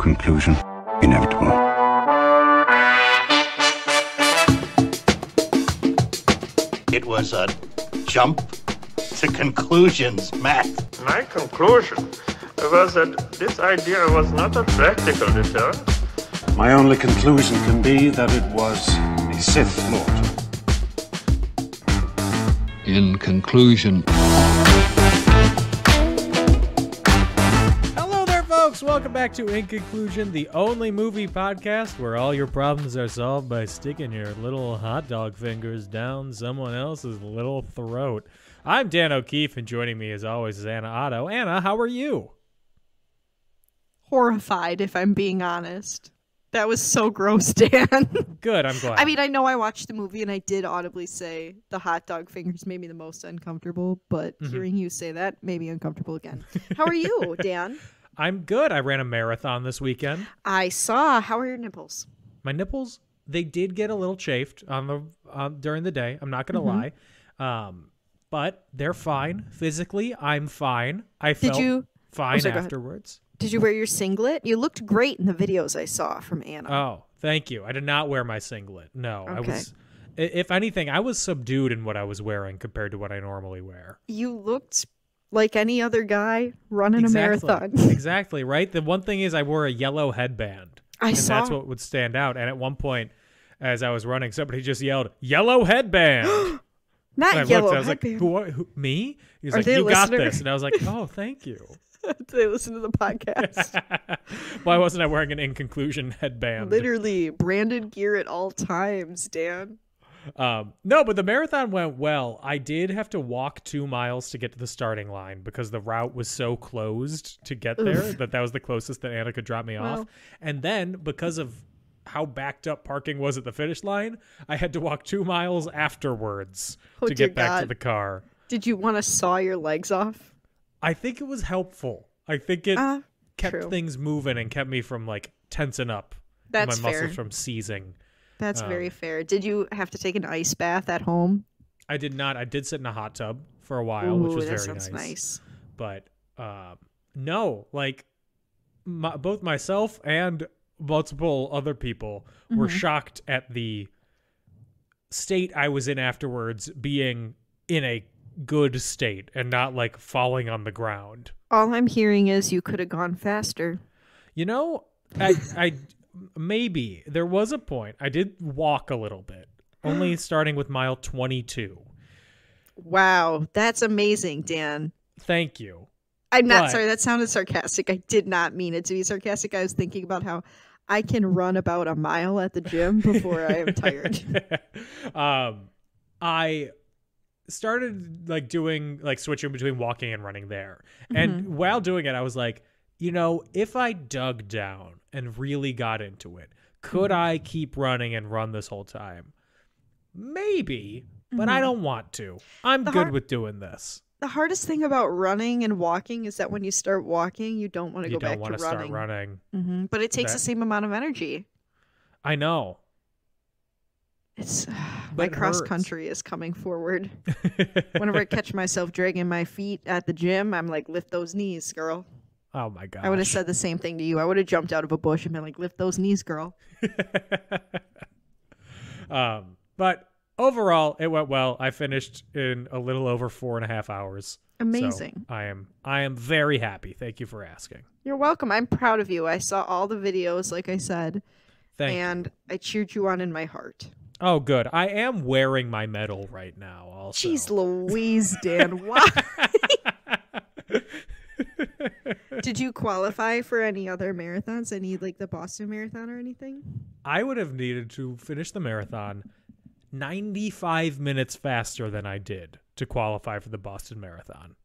Conclusion inevitable. It was a jump to conclusions, Matt. My conclusion was that this idea was not a practical deterrent. My only conclusion can be that it was a Sith Lord. In conclusion. Hello there, folks. Welcome back to In Conclusion, the only movie podcast where all your problems are solved by sticking your little hot dog fingers down someone else's little throat. I'm Dan O'Keefe, and joining me as always is Anna Otto. Anna, how are you? Horrified, if I'm being honest. That was so gross, Dan. Good, I'm glad. I mean, I know I watched the movie and I did audibly say the hot dog fingers made me the most uncomfortable, but hearing you say that made me uncomfortable again. How are you, Dan? I'm good. I ran a marathon this weekend. I saw. How are your nipples? My nipples, they did get a little chafed during the day. I'm not going to lie. But they're fine. Physically, I'm fine. I felt fine afterwards. Did you wear your singlet? You looked great in the videos I saw from Anna. Oh, thank you. I did not wear my singlet. No, Okay. I was. If anything, I was subdued in what I was wearing compared to what I normally wear. You looked like any other guy running a marathon. Exactly, right? The one thing is I wore a yellow headband. I saw. That's what would stand out. And at one point, as I was running, somebody just yelled, "Yellow headband!" Not and I yellow looked, I was headband. like, who, me? He was Are like, they a you got listener? this. And I was like, oh, thank you. Do they listen to the podcast? Why wasn't I wearing an In Conclusion headband? Literally, branded gear at all times, Dan. No, but the marathon went well. I did have to walk 2 miles to get to the starting line because the route was so closed to get there that was the closest that Anna could drop me off. And then because of how backed up parking was at the finish line, I had to walk 2 miles afterwards to get back to the car. Did you want to saw your legs off? I think it was helpful. I think it kept true. things moving and kept me from like tensing up. That's and my fair. muscles from seizing. That's very fair. Did you have to take an ice bath at home? I did not. I did sit in a hot tub for a while, which was that very sounds nice. But no, like both myself and multiple other people were shocked at the state I was in afterwards being in a good state and not like falling on the ground. All I'm hearing is you could have gone faster. You know, I maybe there was a point I did walk a little bit, only starting with mile 22. Wow, that's amazing, Dan. Thank you. I'm not sorry. That sounded sarcastic. I did not mean it to be sarcastic. I was thinking about how I can run about a mile at the gym before I am tired. I started like doing like switching between walking and running there. And while doing it, I was like, you know, if I dug down and really got into it, could I keep running and run this whole time? Maybe, but I don't want to. I'm good with doing this. The hardest thing about running and walking is that when you start walking, you don't want to go back to running. You don't want to start running. But it takes the same amount of energy. I know. It's my cross country is coming forward. Whenever I catch myself dragging my feet at the gym, I'm like, lift those knees, girl. Oh my god! I would have said the same thing to you. I would have jumped out of a bush and been like, lift those knees, girl. But overall, it went well. I finished in a little over 4.5 hours. Amazing. So I am very happy. Thank you for asking. You're welcome. I'm proud of you. I saw all the videos, like I said, and I cheered you on in my heart. Oh, good. I am wearing my medal right now also. Jeez Louise, Dan. Why? Did you qualify for any other marathons? Any like the Boston Marathon or anything? I would have needed to finish the marathon 95 minutes faster than I did to qualify for the Boston Marathon.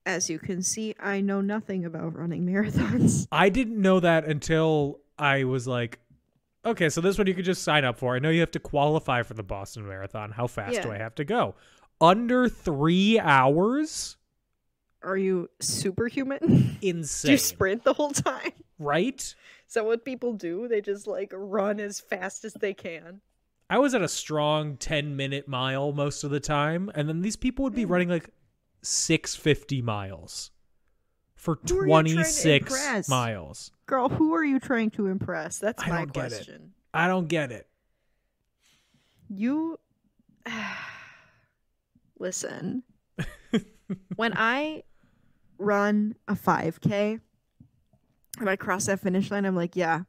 As you can see, I know nothing about running marathons. I didn't know that until I was like, okay, so this one you could just sign up for. I know you have to qualify for the Boston Marathon. How fast do I have to go? Under 3 hours? Are you superhuman? Insane. Do you sprint the whole time? Right? Is that what people do? They just like run as fast as they can. I was at a strong 10-minute mile most of the time, and then these people would be running like 650 miles for Who are you trying to 26 impress? miles. Girl, who are you trying to impress? That's I my don't get it. question. I don't get it. You listen. When I run a 5K and I cross that finish line, I'm like, yeah,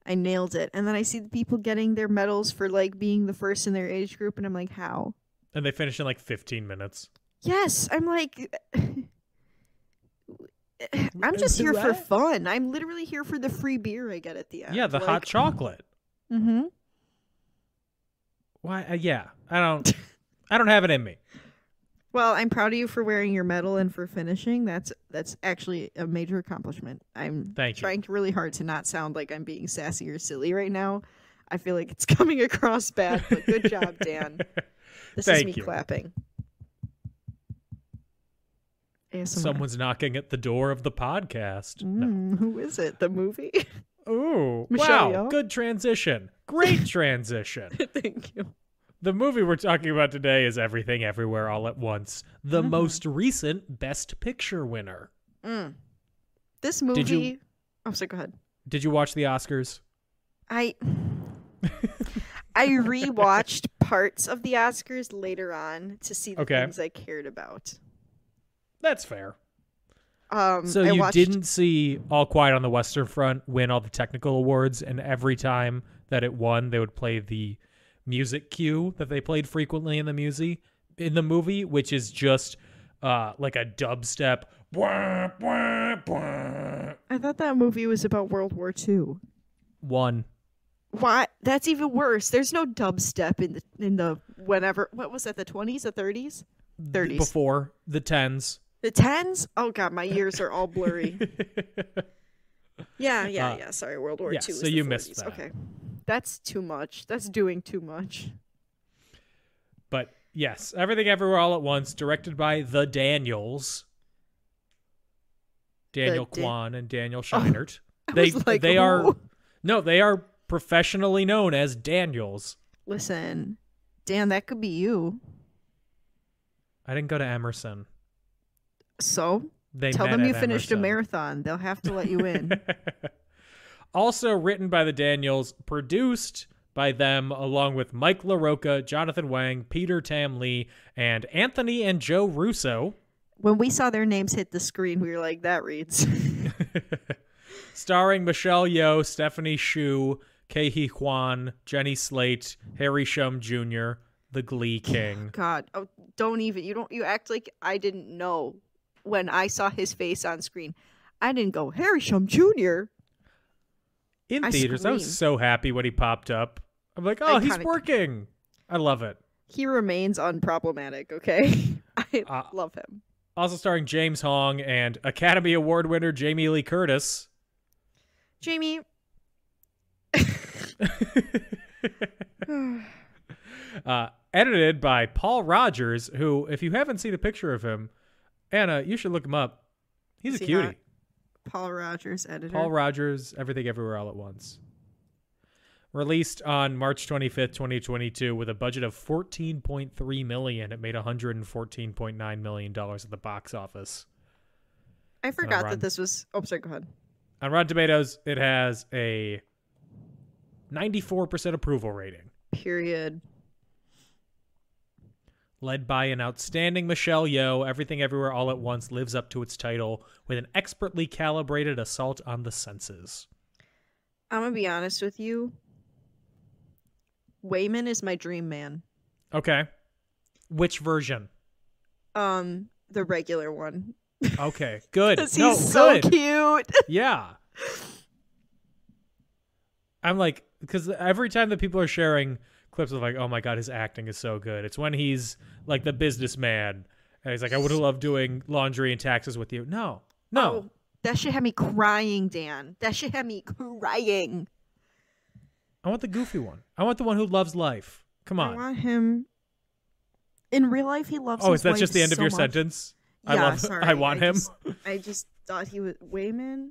I nailed it. And then I see the people getting their medals for like being the first in their age group, and I'm like, how? And they finish in like 15 minutes. Yes, I'm like, I'm just here for fun. I'm literally here for the free beer I get at the end. Yeah, the hot chocolate. Mm-hmm. Why? Yeah, I don't have it in me. Well, I'm proud of you for wearing your medal and for finishing. That's actually a major accomplishment. I'm trying really hard to not sound like I'm being sassy or silly right now. I feel like it's coming across bad, but good job, Dan. This is me clapping. ASMR. Someone's knocking at the door of the podcast. No. Who is it? The movie? Ooh, Michelle wow, Yeoh? good transition. Great transition. Thank you. The movie we're talking about today is Everything Everywhere All at Once, the most recent Best Picture winner. This movie... Oh, so go ahead. Did you watch the Oscars? I rewatched parts of the Oscars later on to see the things I cared about. That's fair. So you didn't see All Quiet on the Western Front win all the technical awards, and every time that it won, they would play the music cue that they played frequently in the movie, which is just like a dubstep. I thought that movie was about World War II. One. What? That's even worse. There's no dubstep in the whenever. What was that? The 20s, the 30s, 30s. Before the 10s. The 10s? Oh god, my ears are all blurry. Yeah. Sorry, World War II. So you missed that. Okay, that's too much. That's doing too much. But yes, Everything Everywhere All at Once, directed by the Daniels, Daniel Kwan and Daniel Scheinert. They are professionally known as Daniels. Listen, Dan, that could be you. I didn't go to Emerson. So tell them you finished a marathon. They'll have to let you in. Also written by the Daniels, produced by them, along with Mike LaRocca, Jonathan Wang, Peter Tam Lee, and Anthony and Joe Russo. When we saw their names hit the screen, we were like, that reads. Starring Michelle Yeoh, Stephanie Hsu, Kei Kwan, Jenny Slate, Harry Shum Jr., the Glee King. God, you act like I didn't know when I saw his face on screen. I didn't go, Harry Shum Jr. In theaters, I was so happy when he popped up. I'm like, oh, he's working. I love it. He remains unproblematic, okay? I love him. Also starring James Hong and Academy Award winner Jamie Lee Curtis. Jamie. Edited by Paul Rogers, who, if you haven't seen a picture of him, Anna, you should look him up. He's a cutie. Not Paul Rogers, editor. Paul Rogers, Everything Everywhere All at Once. Released on March 25th, 2022, with a budget of $14.3 million. It made $114.9 million at the box office. I forgot that this was... Oh, sorry, go ahead. On Rotten Tomatoes, it has a 94% approval rating. Period. Led by an outstanding Michelle Yeoh, Everything Everywhere All at Once lives up to its title with an expertly calibrated assault on the senses. I'm going to be honest with you. Wayman is my dream man. Okay. Which version? The regular one. Okay, good. He's so cute. Yeah. I'm like, because every time that people are sharing clips of like, oh my god, his acting is so good. It's when he's like the businessman and he's like, I would have loved doing laundry and taxes with you. No. Oh, that shit had me crying, Dan. That shit had me crying. I want the goofy one. I want the one who loves life. Come on. I want him. In real life, he loves. Oh, is that just the end of your sentence? Yeah, sorry. I want him. I just thought he was Wayman.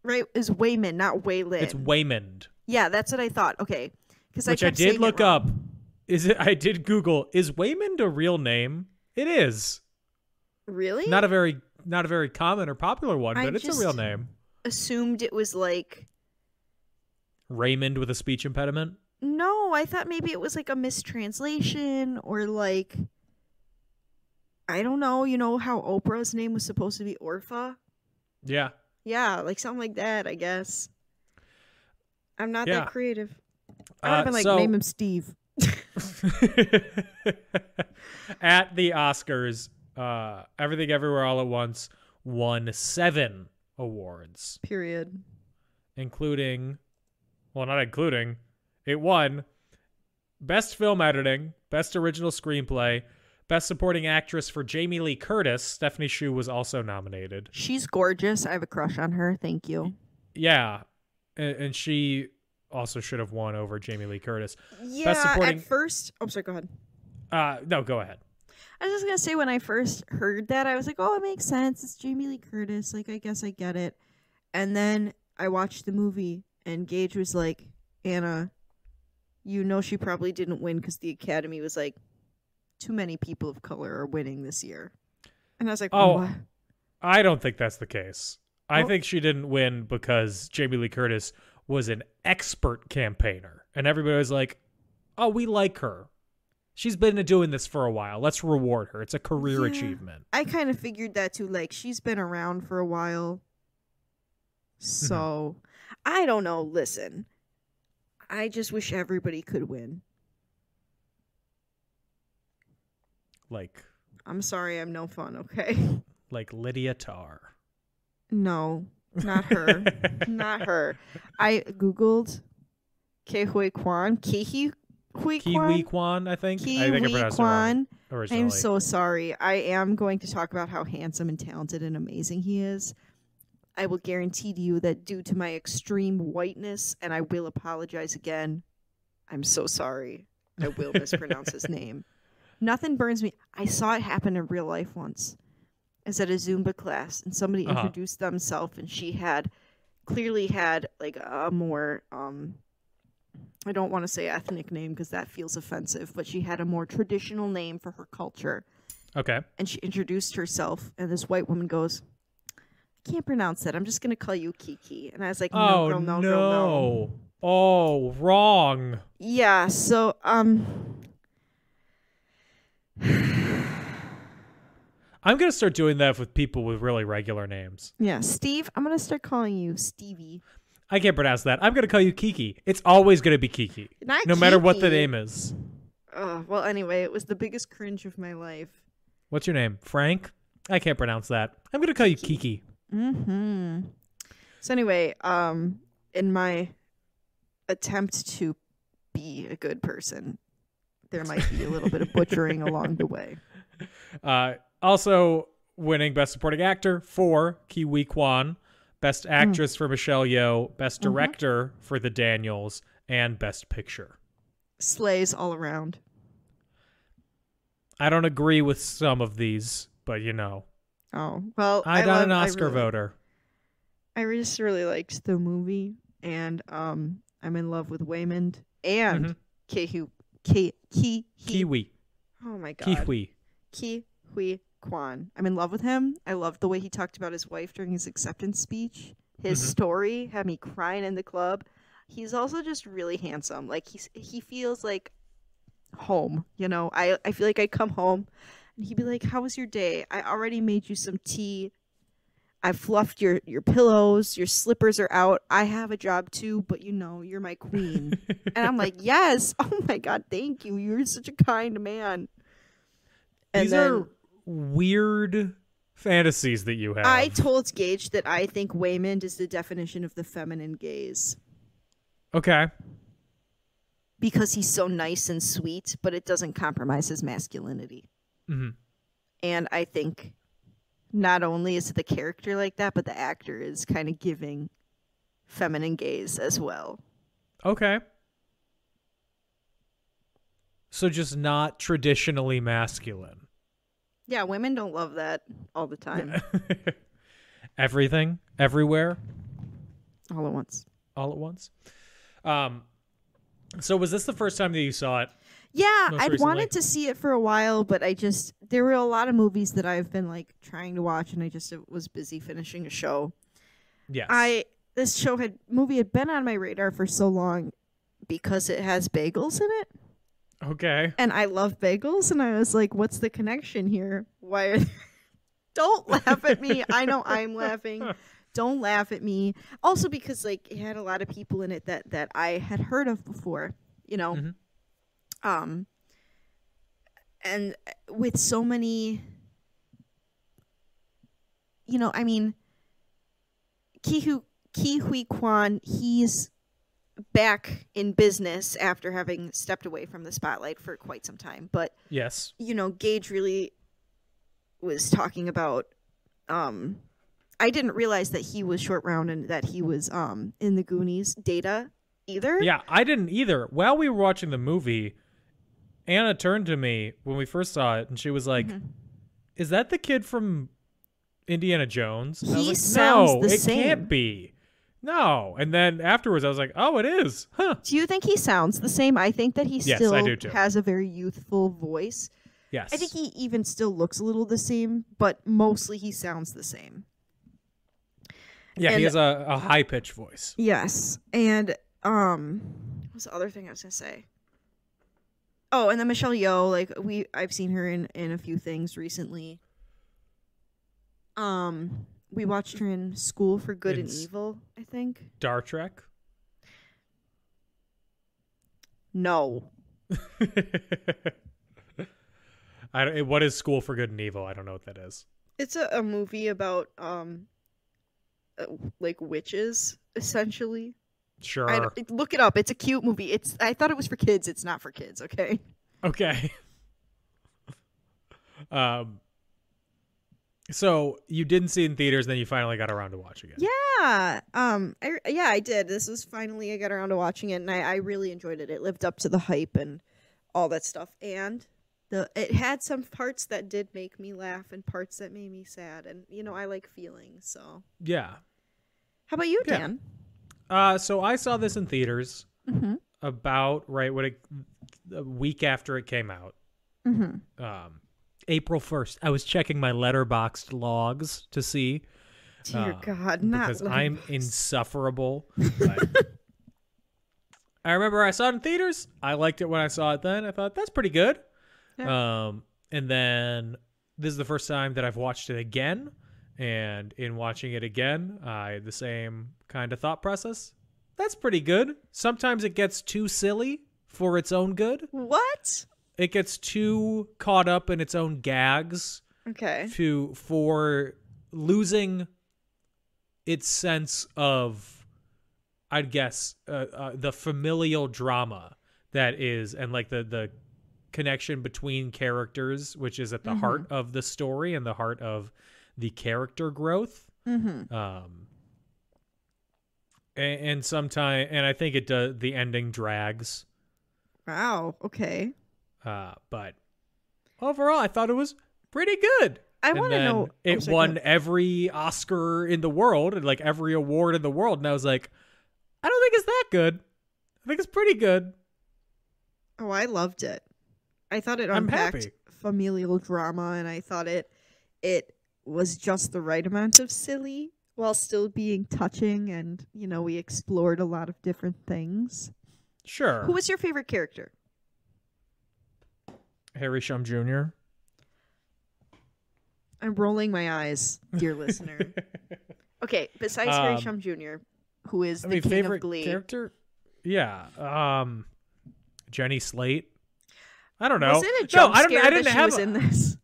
Right? Is Wayman, not Waylon. It's Waymond. Yeah, that's what I thought. Okay. Which I did look up. I did Google, is Waymond a real name? It is. Really? Not a very not a very common or popular one, but it's a real name. Assumed it was like Raymond with a speech impediment. No, I thought maybe it was like a mistranslation or like, I don't know, you know how Oprah's name was supposed to be Orpha? Yeah. Yeah, like something like that, I guess. I'm not that creative. I would have been like, name him Steve. At the Oscars, Everything Everywhere All at Once won 7 awards. Period. Including, it won Best Film Editing, Best Original Screenplay, Best Supporting Actress for Jamie Lee Curtis. Stephanie Hsu was also nominated. She's gorgeous. I have a crush on her. Thank you. Yeah. And she also should have won over Jamie Lee Curtis. Yeah, Best supporting... at first... Oh, sorry, go ahead. No, go ahead. I was just going to say, when I first heard that, I was like, oh, it makes sense. It's Jamie Lee Curtis. Like, I guess I get it. And then I watched the movie, and Gage was like, Anna, you know she probably didn't win because the Academy was like, too many people of color are winning this year. And I was like, what? I don't think that's the case. I think she didn't win because Jamie Lee Curtis was an expert campaigner. And everybody was like, oh, we like her. She's been doing this for a while. Let's reward her. It's a career achievement. I kind of figured that too. Like, she's been around for a while. So, I don't know. Listen, I just wish everybody could win. Like, I'm sorry, I'm no fun, okay? Like Lydia Tarr. No, not her. Not her. I Googled Ke Kwan. Kiwi Kwan, I think. I think I pronounced it wrong originally. I'm so sorry. I am going to talk about how handsome and talented and amazing he is. I will guarantee to you that due to my extreme whiteness, and I will apologize again, I'm so sorry. I will mispronounce his name. Nothing burns me. I saw it happen in real life once. I was at a Zumba class, and somebody introduced themselves, and she clearly had like a more, I don't want to say ethnic name because that feels offensive, but she had a more traditional name for her culture. Okay. And she introduced herself, and this white woman goes, I can't pronounce that. I'm just going to call you Kiki. And I was like, no, girl, no, girl, no. Oh, wrong. Yeah, so, I'm going to start doing that with people with really regular names. Yeah, Steve, I'm going to start calling you Stevie. I can't pronounce that. I'm going to call you Kiki. It's always going to be Kiki. Not no Kiki. Matter what the name is. Well, anyway, it was the biggest cringe of my life. What's your name? Frank? I can't pronounce that. I'm going to call you Kiki. Mm-hmm. So anyway, in my attempt to be a good person, there might be a little bit of butchering along the way. Also winning Best Supporting Actor for Ke Kwan, Best Actress for Michelle Yeoh, Best Director for The Daniels, and Best Picture. Slays all around. I don't agree with some of these, but you know. Oh, well, I'm not an Oscar voter. I just really liked the movie, and I'm in love with Waymond and Kiwi. Oh my god. Kiwi Kwan. I'm in love with him. I loved the way he talked about his wife during his acceptance speech. His story had me crying in the club. He's also just really handsome. Like he feels like home, you know. I feel like I'd come home and he'd be like, "How was your day? I already made you some tea. I fluffed your pillows. Your slippers are out. I have a job too, but you know, you're my queen." And I'm like, "Yes. Oh my god, thank you. You're such a kind man." And these are weird fantasies that you have. I told Gage that I think Waymond is the definition of the feminine gaze. Okay. Because he's so nice and sweet, but it doesn't compromise his masculinity. Mm-hmm. And I think not only is it the character like that, but the actor is kind of giving feminine gaze as well. Okay. So just not traditionally masculine. Yeah, women don't love that all the time. Everything, everywhere. All at once. All at once. So was this the first time that you saw it? Yeah, most I'd recently? wanted to see it for a while, but there were a lot of movies that I've been like trying to watch, and I just was busy finishing a show. Yes. This movie had been on my radar for so long because it has bagels in it. Okay. And I love bagels, and I was like, what's the connection here? Why are Don't laugh at me. I know I'm laughing. Don't laugh at me. Also because like it had a lot of people in it that I had heard of before, you know. Mm-hmm. And with so many, you know, I mean, Ki Hui Kwan, he's back in business after having stepped away from the spotlight for quite some time. But yes, you know, Gage really was talking about. I didn't realize that he was Short Round and that he was in the Goonies Data either. Yeah, I didn't either. While we were watching the movie, Anna turned to me when we first saw it, and she was like, "Is that the kid from Indiana Jones?" And I was like, sounds the it same. Can't be. No. And then afterwards, I was like, "Oh, it is." Huh. Do you think he sounds the same? I think that he still I do too. has a very youthful voice. Yes. I think he even still looks a little the same, but mostly he sounds the same. Yeah, he has a high pitched voice. Yes, and what's the other thing I was gonna say? Oh, and then Michelle Yeoh, like I've seen her in a few things recently. We watched her in School for Good and Evil, I think. Star Trek? No. What is School for Good and Evil? I don't know what that is. It's a movie about like witches, essentially. Sure. Look it up. It's a cute movie. I thought it was for kids. It's not for kids. Okay. Okay. So you didn't see it in theaters, then you finally got around to watching it. Yeah. I did. This was finally I got around to watching it, and I really enjoyed it. It lived up to the hype and all that stuff, and it had some parts that did make me laugh and parts that made me sad, and you know I like feelings. So yeah. How about you, Dan? So I saw this in theaters about a week after it came out. April 1st. I was checking my Letterboxd logs to see. Dear God, not because I'm insufferable. I remember I saw it in theaters. I liked it when I saw it then. I thought that's pretty good. Yeah. And then this is the first time that I've watched it again. And in watching it again, I had the same kind of thought process. That's pretty good. Sometimes it gets too silly for its own good. What? It gets too caught up in its own gags. Okay. For losing its sense of, I'd guess, the familial drama that is, and like the connection between characters, which is at the heart of the story and the heart of the character growth. And sometimes, and I think the ending drags. Wow. Okay. But overall, I thought it was pretty good. I want to know. It won every Oscar in the world and like every award in the world. And I was like, I don't think it's that good. I think it's pretty good. Oh, I loved it. I thought it unpacked familial drama, and I thought it was just the right amount of silly while still being touching. And, you know, we explored a lot of different things. Sure. Who was your favorite character? Harry Shum Jr. I'm rolling my eyes, dear listener. Okay, besides Harry Shum Jr., who is the king favorite of Glee? Character? Yeah. Jenny Slate. I don't know. Was it a jump scare I didn't that she was in this?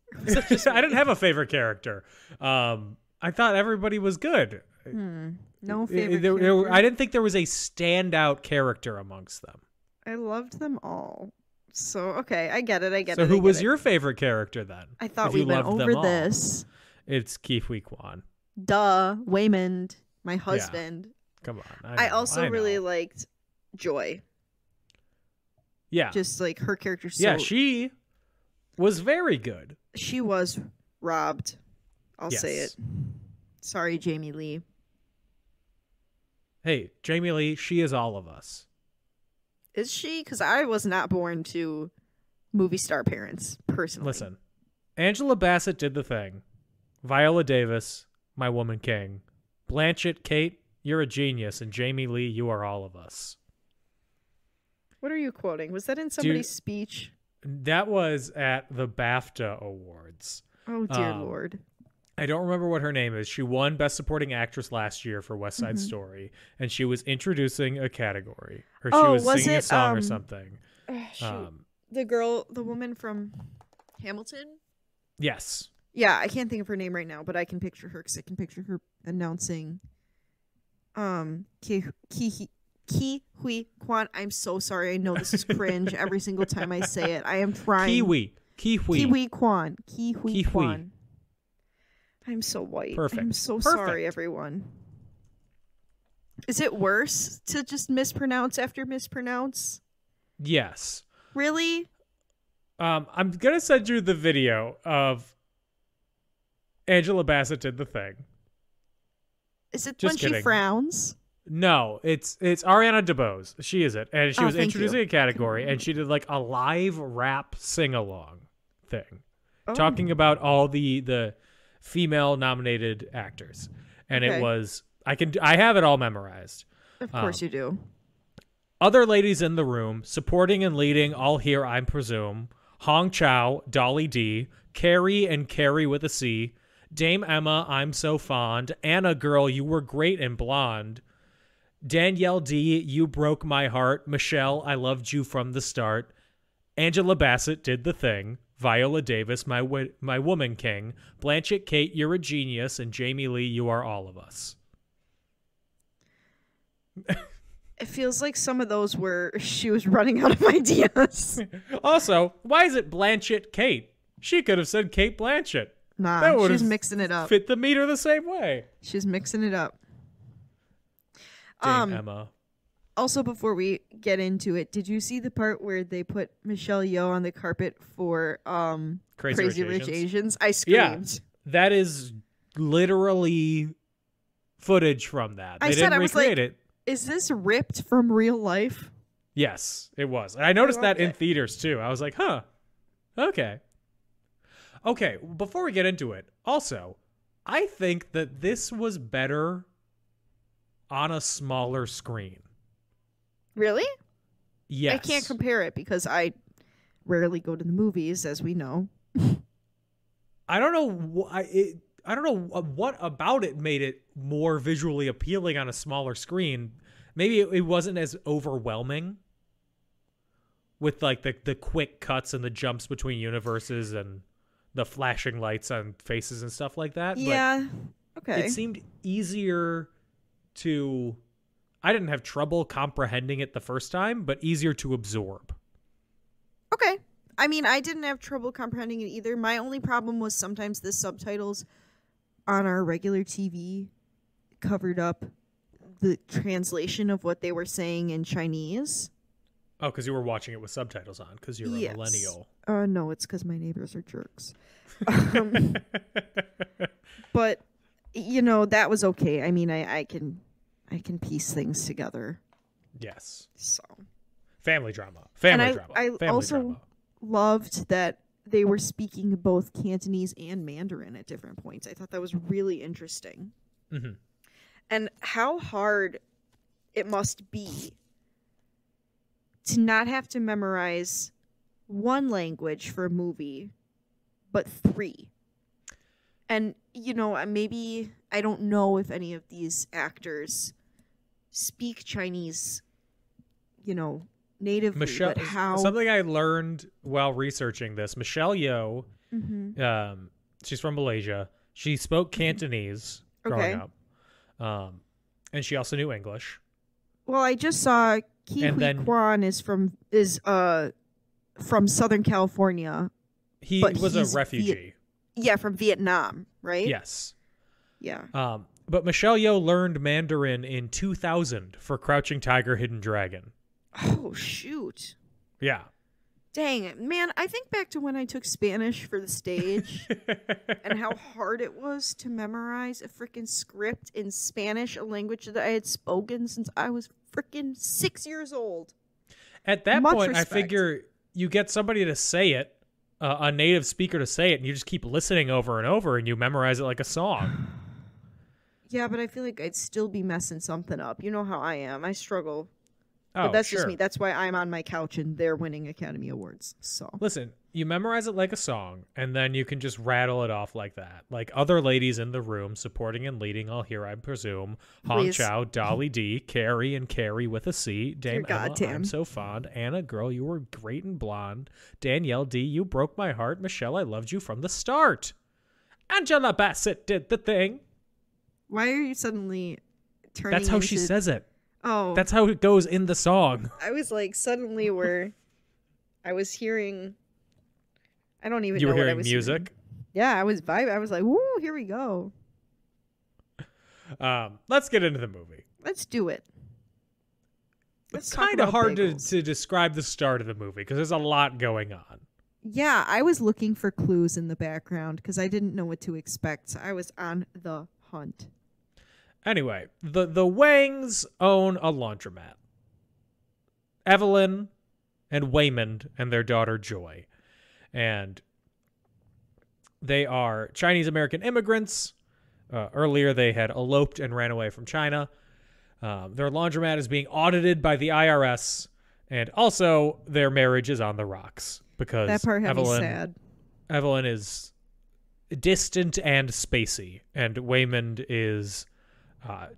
I didn't have a favorite character. I thought everybody was good. No favorite character. I didn't think there was a standout character amongst them. I loved them all. So, okay, I get it. So who was your favorite character then? I thought we went over this. It's Ki Hui Kwan. Duh. Waymond, my husband. Yeah. Come on. I also really liked Joy. Yeah. Just like her character. Yeah, she was very good. She was robbed. I'll say it. Sorry, Jamie Lee. Hey, Jamie Lee, she is all of us. Is she? Because I was not born to movie star parents, personally. Listen, Angela Bassett did the thing. Viola Davis, my woman king. Blanchett, Kate, you're a genius. And Jamie Lee, you are all of us. What are you quoting? Was that in somebody's speech? That was at the BAFTA Awards. Oh, dear Lord. I don't remember what her name is. She won Best Supporting Actress last year for West Side Story, and she was introducing a category. Or she was singing a song or something. The woman from Hamilton? Yes. Yeah, I can't think of her name right now, but I can picture her because I can picture her announcing Ki Hui Kwan. I'm so sorry. I know this is cringe every single time I say it. I am trying. Ki Hui Kwan. I'm so white. Perfect. I'm so sorry, everyone. Is it worse to just mispronounce after mispronounce? Yes. Really? I'm gonna send you the video of Angela Bassett did the thing. Is it when she frowns? No, it's Ariana DeBose. She is it, and she was introducing a category, and she did like a live rap sing along thing, talking about all the female nominated actors, and it was I have it all memorized. Of course you do. Other ladies in the room, supporting and leading, all here, I presume. Hong Chow, Dolly D, Carrie and Carrie with a C, Dame Emma, I'm so fond, Anna Girl, you were great and blonde, Danielle D, you broke my heart, Michelle, I loved you from the start, Angela Bassett did the thing, Viola Davis, my woman king, Blanchett Kate, you're a genius, and Jamie Lee, you are all of us. It feels like some of those were she was running out of ideas. Also, why is it Blanchett Kate? She could have said Kate Blanchett. Nah, she's mixing it up. Fit the meter the same way. She's mixing it up. Dame Emma. Also, before we get into it, did you see the part where they put Michelle Yeoh on the carpet for Crazy Rich Asians? I screamed. Yeah, that is literally footage from that. They didn't recreate it. Is this ripped from real life? Yes, it was. And I noticed that in theaters too. I was like, huh, okay. Okay, before we get into it, also, I think that this was better on a smaller screen. Really? Yes. I can't compare it because I rarely go to the movies, as we know. I don't know. I don't know what about it made it more visually appealing on a smaller screen. Maybe it wasn't as overwhelming with like the quick cuts and the jumps between universes and the flashing lights on faces and stuff like that. Yeah. But okay. It seemed easier to... I didn't have trouble comprehending it the first time, but easier to absorb. Okay. I mean, I didn't have trouble comprehending it either. My only problem was sometimes the subtitles on our regular TV covered up the translation of what they were saying in Chinese. Oh, because you were watching it with subtitles on, because you're a millennial. No, it's because my neighbors are jerks. But, you know, that was okay. I mean, I can piece things together. Yes. So. Family drama. Family I also loved that they were speaking both Cantonese and Mandarin at different points. I thought that was really interesting. Mm-hmm. And how hard it must be to not have to memorize one language for a movie, but 3. And, you know, maybe, I don't know if any of these actors speak Chinese, you know, natively, but how... Something I learned while researching this, Michelle Yeoh, she's from Malaysia. She spoke Cantonese growing up. And she also knew English. Well, I just saw Ki Hui Kwan is from Southern California. He was a refugee. From Vietnam, right? Yes. Yeah. But Michelle Yeoh learned Mandarin in 2000 for Crouching Tiger, Hidden Dragon. Oh, shoot. Yeah. Dang it. Man, I think back to when I took Spanish for the stage and how hard it was to memorize a freaking script in Spanish, a language that I had spoken since I was freaking 6 years old. At that point, I figure you get somebody to say it, a native speaker to say it, and you just keep listening over and over, and you memorize it like a song. Yeah, but I feel like I'd still be messing something up. You know how I am. I struggle. Oh, but that's sure. just me. That's why I'm on my couch and they're winning Academy Awards. So listen, you memorize it like a song, and then you can just rattle it off like that. Like other ladies in the room, supporting and leading all here, I presume. Hong Please. Chow, Dolly D, Carrie and Carrie with a C, Dame Dear Emma, God, Tim. I'm so fond. Anna, girl, you were great and blonde. Danielle D, you broke my heart. Michelle, I loved you from the start. Angela Bassett did the thing. why are you suddenly turning That's how into... she says it. Oh. That's how it goes in the song. I was like, suddenly where I was hearing... I don't even You know were what I hearing was music? hearing. Yeah, I was vibing. I was like, woo, here we go. Let's get into the movie. Let's do it. It's kind of hard to describe the start of the movie because there's a lot going on. Yeah, I was looking for clues in the background because I didn't know what to expect. So I was on the hunt. Anyway, the Wangs own a laundromat. Evelyn and Waymond and their daughter Joy. And they are Chinese-American immigrants. Earlier, they had eloped and ran away from China. Their laundromat is being audited by the IRS. And also, their marriage is on the rocks. Because That part had me sad. Evelyn is distant and spacey. And Waymond is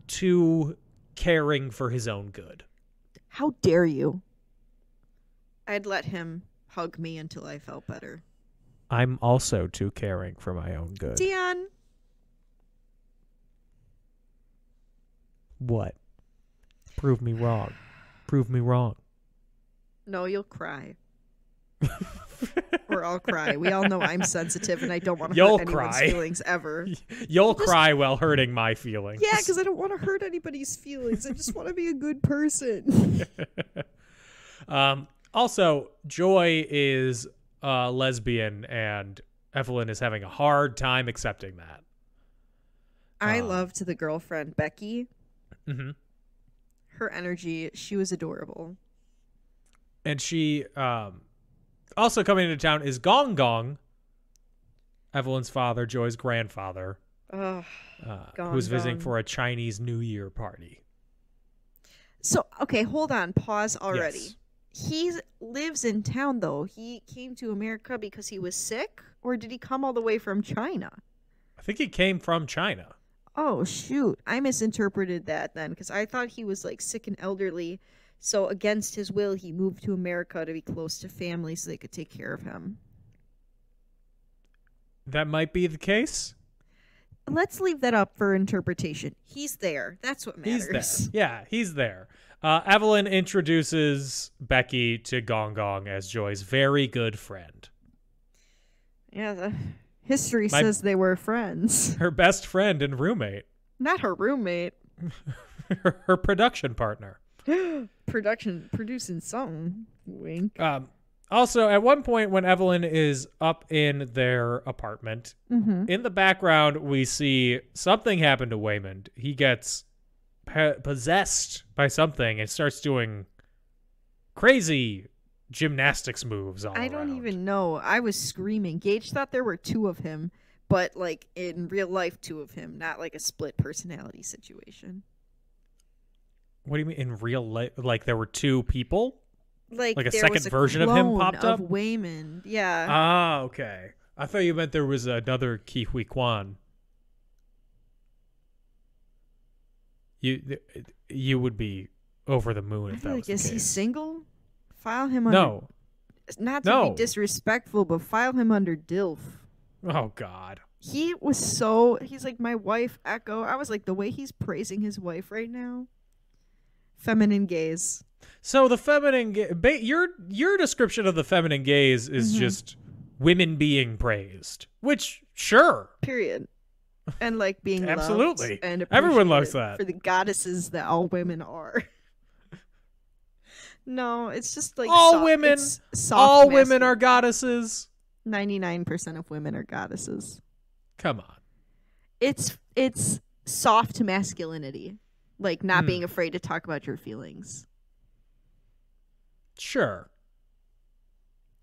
too caring for his own good. How dare you? I'd let him hug me until I felt better. I'm also too caring for my own good. Dion. What? Prove me wrong. Prove me wrong. No, you'll cry. Or I'll cry. We all know I'm sensitive and I don't want to hurt anyone's feelings ever. You'll cry while hurting my feelings. Yeah, because I don't want to hurt anybody's feelings. I just want to be a good person. Also, Joy is a lesbian and Evelyn is having a hard time accepting that. I loved the girlfriend, Becky. Mm-hmm. Her energy, she was adorable. And she, also coming into town is Gong Gong, Evelyn's father, Joy's grandfather, who's visiting for a Chinese New Year party. So, okay, hold on. Pause already. Yes. He lives in town, though. He came to America because he was sick? Or did he come all the way from China? I think he came from China. Oh, shoot. I misinterpreted that then because I thought he was like sick and elderly. So against his will, he moved to America to be close to family so they could take care of him. That might be the case. Let's leave that up for interpretation. He's there. That's what matters. He's there. Yeah, he's there. Evelyn introduces Becky to Gong Gong as Joy's very good friend. Yeah, the history says they were friends. Her best friend and roommate. Not her roommate. her production partner. Producing something. Wink. Also, at one point when Evelyn is up in their apartment, in the background, we see something happen to Waymond. He gets possessed by something and starts doing crazy gymnastics moves all around. I don't even know. I was screaming. Gage thought there were two of him, but like in real life, two of him, not like a split personality situation. What do you mean in real life? Like there were two people? Like a there second was a version of him clone popped up? Of Waymond, yeah. Ah, okay. I thought you meant there was another Ki Hui Kwan. You would be over the moon if that was the case. Is he single? File him under... No. Not to be disrespectful, but file him under DILF. Oh, God. He was so... He's like, my wife, Echo. I was like, the way he's praising his wife right now. Feminine gaze. So the feminine... Your description of the feminine gaze is just women being praised. Which, sure. Period. And like being absolutely loved and everyone loves that for the goddesses that all women are. No, it's just like all women are goddesses. 99% of women are goddesses. Come on. It's soft masculinity, like not being afraid to talk about your feelings. Sure.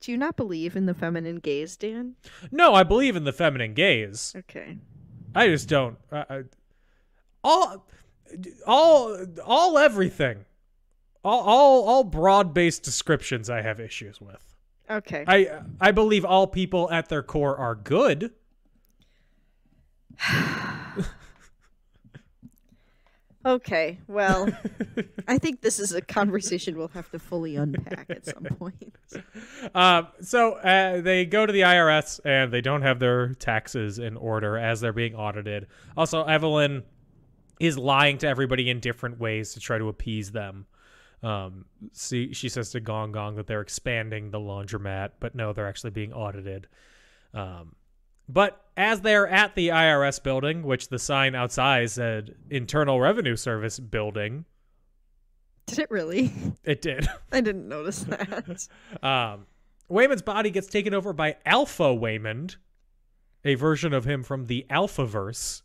Do you not believe in the feminine gaze, Dan? No, I believe in the feminine gaze. Okay. I just don't. Everything. All broad-based descriptions I have issues with. Okay. I believe all people at their core are good. Okay, well, I think this is a conversation we'll have to fully unpack at some point. So they go to the IRS and they don't have their taxes in order as they're being audited. Also, Evelyn is lying to everybody in different ways to try to appease them. She says to Gong Gong that they're expanding the laundromat, but no, they're actually being audited. But as they're at the IRS building, which the sign outside said Internal Revenue Service building. Did it really? It did. I didn't notice that. Waymond's body gets taken over by Alpha Waymond, a version of him from the Alphaverse.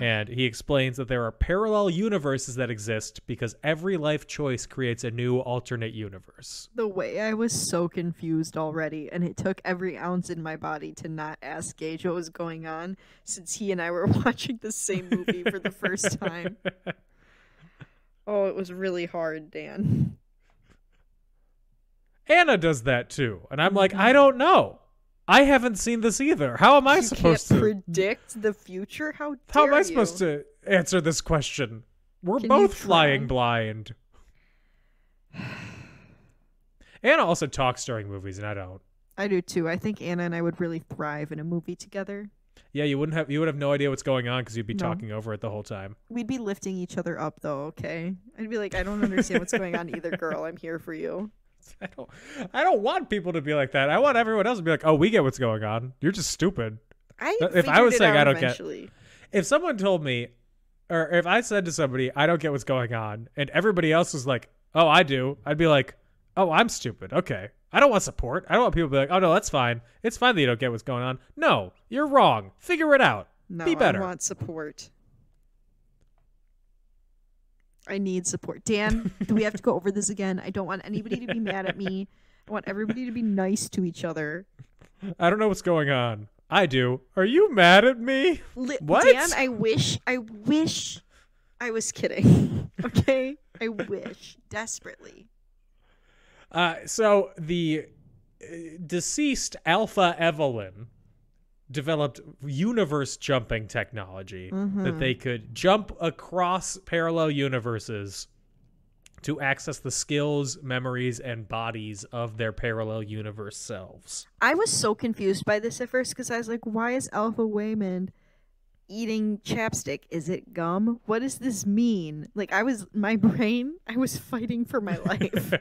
And he explains that there are parallel universes that exist because every life choice creates a new alternate universe. The way I was so confused already, and it took every ounce in my body to not ask Gage what was going on, since he and I were watching the same movie for the first time. Oh, it was really hard, Dan. Anna does that too. And I'm like, I don't know. I haven't seen this either. How am I supposed to predict the future? How am I supposed to answer this question? We're both flying blind. Anna also talks during movies, and I don't. I do too. I think Anna and I would really thrive in a movie together. Yeah, you would have no idea what's going on because you'd be talking over it the whole time. We'd be lifting each other up, though. Okay, I'd be like, I don't understand what's going on either, girl. I'm here for you. I don't want people to be like that. I want everyone else to be like, oh, we get what's going on. You're just stupid. If I was saying I don't eventually. Get, if someone told me, or if I said to somebody, I don't get what's going on, and everybody else was like, oh, I do, I'd be like, oh, I'm stupid. Okay. I don't want support. I don't want people to be like, oh, no, that's fine. It's fine that you don't get what's going on. No, you're wrong. Figure it out. No, be better. I want support. I need support. Dan, do we have to go over this again? I don't want anybody to be mad at me. I want everybody to be nice to each other. I don't know what's going on. I do. Are you mad at me? What? Dan, I wish I was kidding. Okay? I wish. Desperately. So the deceased Alpha Evelyn developed universe jumping technology that they could jump across parallel universes to access the skills, memories, and bodies of their parallel universe selves. I was so confused by this at first because I was like, why is Alpha Waymond eating chapstick? Is it gum? What does this mean? Like, I was fighting for my life.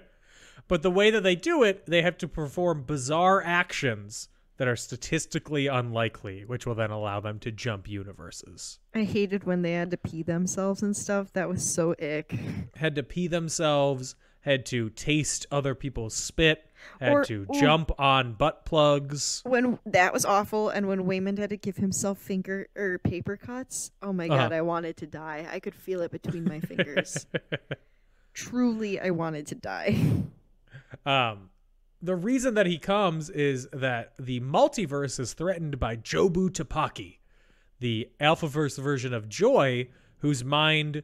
But the way that they do it, they have to perform bizarre actions that are statistically unlikely, which will then allow them to jump universes. I hated when they had to pee themselves and stuff. That was so ick. Had to pee themselves, had to taste other people's spit, had to jump on butt plugs. When that was awful, and when Waymond had to give himself finger or paper cuts, oh my god, I wanted to die. I could feel it between my fingers. Truly, I wanted to die. The reason that he comes is that the multiverse is threatened by Jobu Tapaki, the Alphaverse version of Joy, whose mind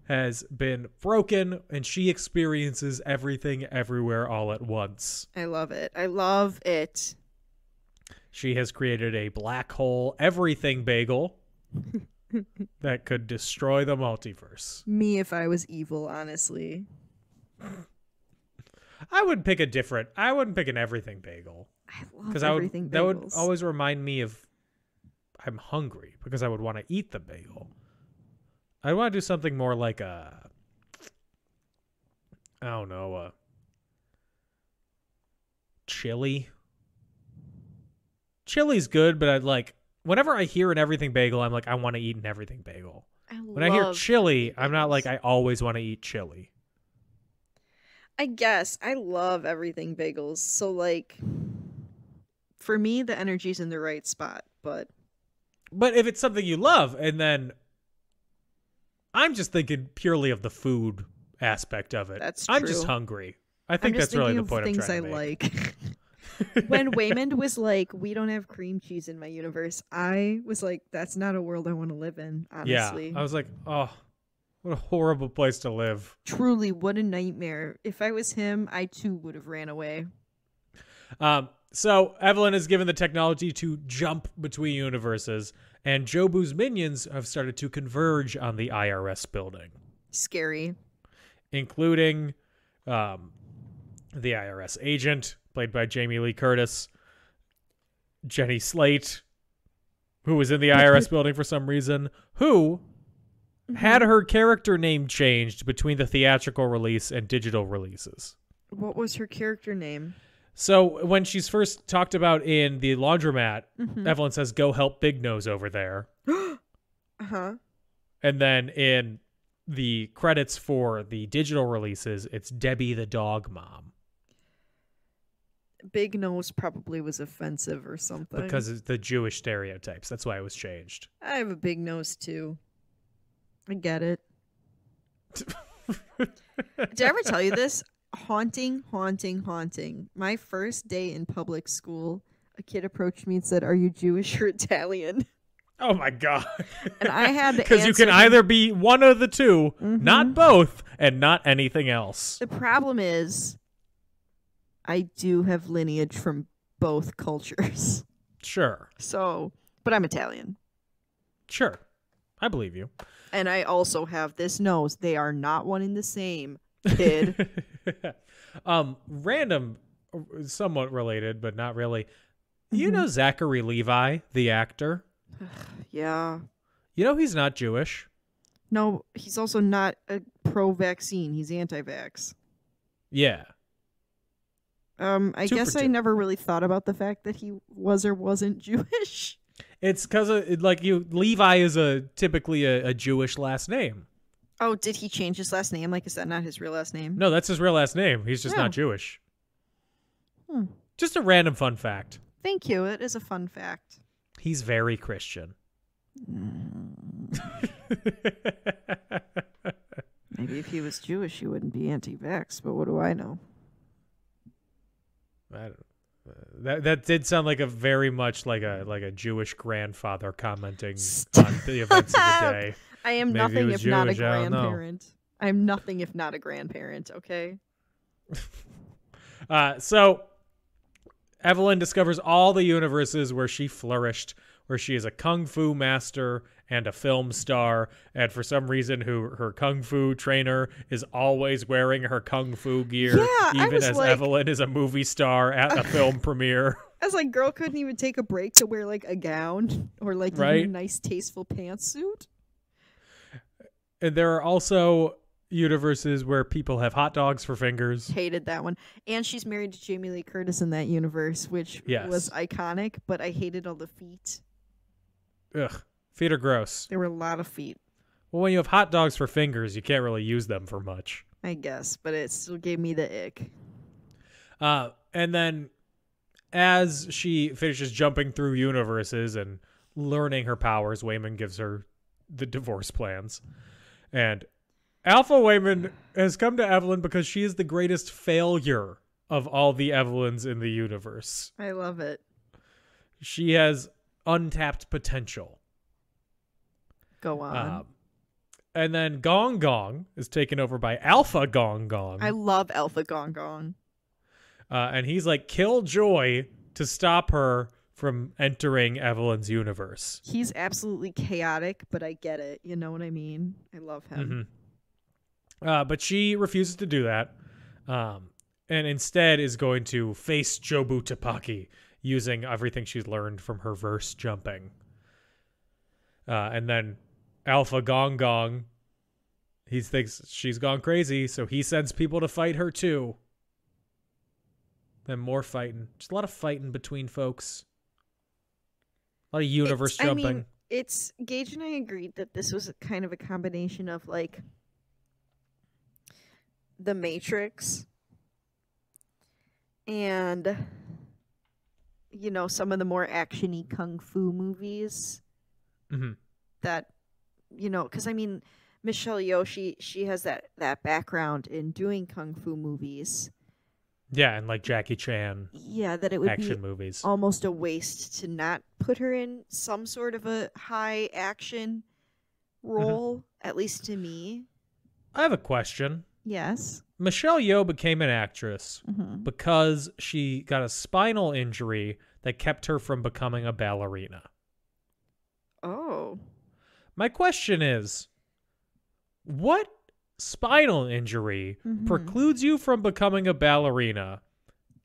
has been broken and she experiences everything everywhere all at once. I love it. I love it. She has created a black hole everything bagel that could destroy the multiverse. Me if I was evil, honestly. I wouldn't pick an everything bagel. I love everything bagels. That would always remind me of I'm hungry because I would want to eat the bagel. I want to do something more like chili. Chili's good, but I'd like, whenever I hear an everything bagel, I'm like, I want to eat an everything bagel. When I hear chili, I'm not like, I always want to eat chili. I guess I love everything bagels. So like, for me, the energy's in the right spot, but if it's something you love, and then I'm just thinking purely of the food aspect of it. That's true. I'm just hungry. I think that's really the point I'm trying to make. Things I like. When Waymond was like, "We don't have cream cheese in my universe," I was like, "That's not a world I want to live in." Honestly, Yeah, I was like, oh, what a horrible place to live. Truly, what a nightmare. If I was him, I too would have ran away. So Evelyn is given the technology to jump between universes, and Jobu's minions have started to converge on the IRS building. Scary. Including the IRS agent, played by Jamie Lee Curtis, Jenny Slate, who was in the IRS building for some reason, who had her character name changed between the theatrical release and digital releases. What was her character name? So when she's first talked about in the laundromat, Evelyn says, "Go help Big Nose over there." Uh-huh. And then in the credits for the digital releases, it's Debbie the Dog Mom. Big Nose probably was offensive or something. Because of the Jewish stereotypes. That's why it was changed. I have a big nose too. I get it. Did I ever tell you this? Haunting. My first day in public school, a kid approached me and said, "Are you Jewish or Italian?" Oh my God. And I had to because you can either be one of the two, not both, and not anything else. The problem is, I do have lineage from both cultures. Sure. So, but I'm Italian. Sure. I believe you. And I also have this nose. They are not one and the same, kid. Random, somewhat related, but not really. You know Zachary Levi, the actor? Yeah. You know he's not Jewish. No, he's also not a pro-vaccine. He's anti-vax. Yeah. I guess I never really thought about the fact that he was or wasn't Jewish. It's because Levi is typically a Jewish last name. Oh, did he change his last name? Like, is that not his real last name? No, that's his real last name. He's just not Jewish. Just a random fun fact. Thank you. It is a fun fact. He's very Christian. Maybe if he was Jewish, he wouldn't be anti-vax, but what do I know? That did sound like a very much like a Jewish grandfather commenting on the events of the day. I am nothing if not a grandparent. I am nothing if not a grandparent, okay? So Evelyn discovers all the universes where she flourished, where she is a kung fu master and a film star, and for some reason her kung fu trainer is always wearing her kung fu gear, even as Evelyn is a movie star at a film premiere. I was like, girl couldn't even take a break to wear like a gown or like even a nice tasteful pantsuit. And there are also universes where people have hot dogs for fingers. Hated that one. And she's married to Jamie Lee Curtis in that universe, which was iconic, but I hated all the feet. Ugh. Feet are gross. There were a lot of feet. Well, when you have hot dogs for fingers, you can't really use them for much. I guess, but it still gave me the ick. And then as she finishes jumping through universes and learning her powers, Waymond gives her the divorce plans. And Alpha Waymond has come to Evelyn because she is the greatest failure of all the Evelyns in the universe. I love it. She has untapped potential. Go on. And then Gong Gong is taken over by Alpha Gong Gong. I love Alpha Gong Gong. And he's like, kill Joy to stop her from entering Evelyn's universe. He's absolutely chaotic, but I get it. You know what I mean? I love him. But she refuses to do that. And instead is going to face Jobu Tupaki using everything she's learned from her verse jumping. And then Alpha Gong Gong, he thinks she's gone crazy, so he sends people to fight her too. Then more fighting. Just a lot of fighting between folks. A lot of universe jumping. I mean, Gage and I agreed that this was kind of a combination of like The Matrix and, you know, some of the more action-y kung fu movies. That, you know, because I mean, Michelle Yeoh, she has that background in doing kung fu movies, Yeah, and like Jackie Chan. Yeah, that it would action be movies. almost a waste to not put her in some sort of a high action role, at least to me. I have a question. Yes. Michelle Yeoh became an actress because she got a spinal injury that kept her from becoming a ballerina. Oh. My question is, what spinal injury precludes you from becoming a ballerina,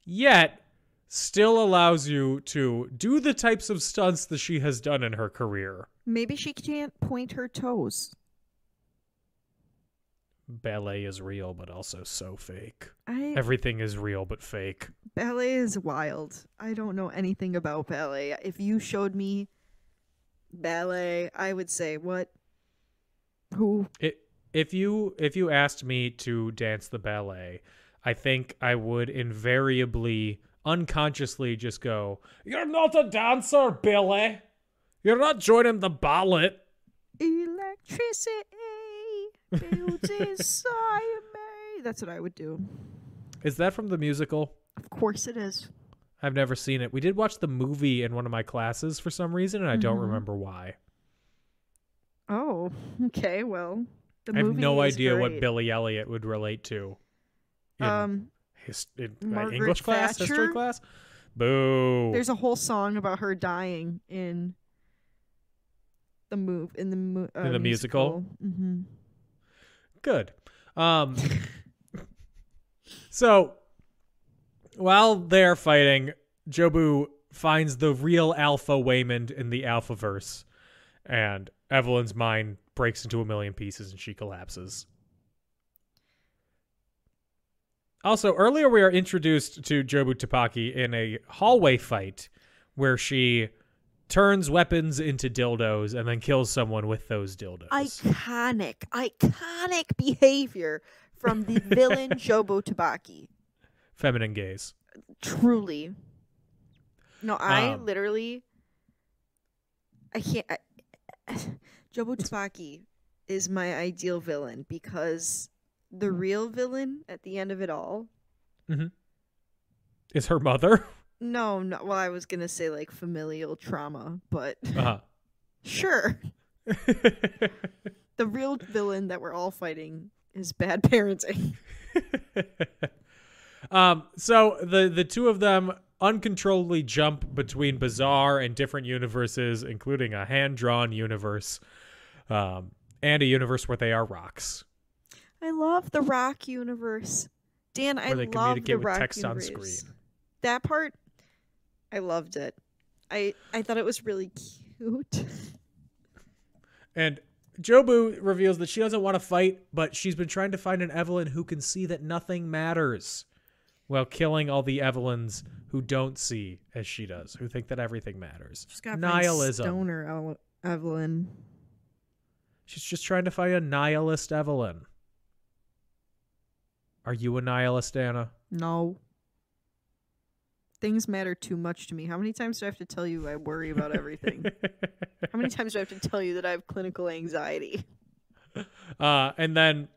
yet still allows you to do the types of stunts that she has done in her career? Maybe she can't point her toes. Ballet is real, but also so fake. Everything is real, but fake. Ballet is wild. I don't know anything about ballet. If you showed me ballet, I would say, what? Who? If you asked me to dance the ballet, I think I would invariably, unconsciously just go, "You're not a dancer, Billy. You're not joining the ballet." Electricity builds inside me. That's what I would do. Is that from the musical? Of course it is. I've never seen it. We did watch the movie in one of my classes for some reason, and I don't remember why. Oh, okay. Well, I have no idea what Billy Elliot would relate to. In English class, Thatcher? history class. Boo. There's a whole song about her dying in the musical. Mm-hmm. Good. So while they're fighting, Jobu finds the real Alpha Waymond in the Alphaverse, and Evelyn's mind breaks into a million pieces and she collapses. Also, earlier we are introduced to Jobu Tupaki in a hallway fight where she turns weapons into dildos and then kills someone with those dildos. Iconic behavior from the villain Jobu Tupaki. Feminine gaze. Truly. No, I can't. Jobu Tupaki is my ideal villain because the real villain at the end of it all is her mother. No. Well, I was gonna say like familial trauma, but sure. The real villain that we're all fighting is bad parenting. So the two of them uncontrollably jump between bizarre and different universes, including a hand-drawn universe, and a universe where they are rocks. I love the rock universe. Dan, I love the rock universe. Where they communicate with text on screen. That part, I loved it. I thought it was really cute. And Jobu reveals that she doesn't want to fight, but she's been trying to find an Evelyn who can see that nothing matters, while killing all the Evelyns who don't see as she does, who think that everything matters. She's got nihilism. Stoner Evelyn. She's just trying to find a nihilist Evelyn. Are you a nihilist, Anna? No. Things matter too much to me. How many times do I have to tell you I worry about everything? How many times do I have to tell you that I have clinical anxiety? And then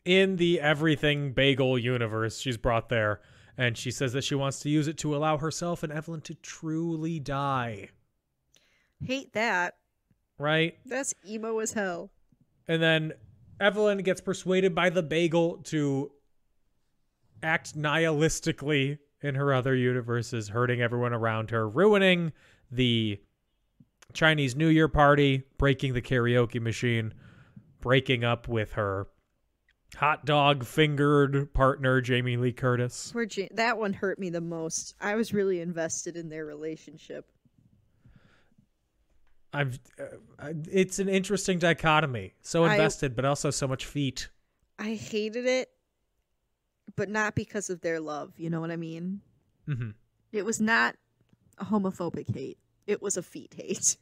in the everything bagel universe, she's brought there, and she says that she wants to use it to allow herself and Evelyn to truly die. Hate that. Right? That's emo as hell. And then Evelyn gets persuaded by the bagel to act nihilistically in her other universes, hurting everyone around her, ruining the Chinese New Year party, breaking the karaoke machine, breaking up with her hot dog fingered partner, Jamie Lee Curtis. That one hurt me the most. I was really invested in their relationship. It's an interesting dichotomy. So invested, but also so much feet. I hated it, but not because of their love. You know what I mean? Mm-hmm. It was not a homophobic hate. It was a feet hate.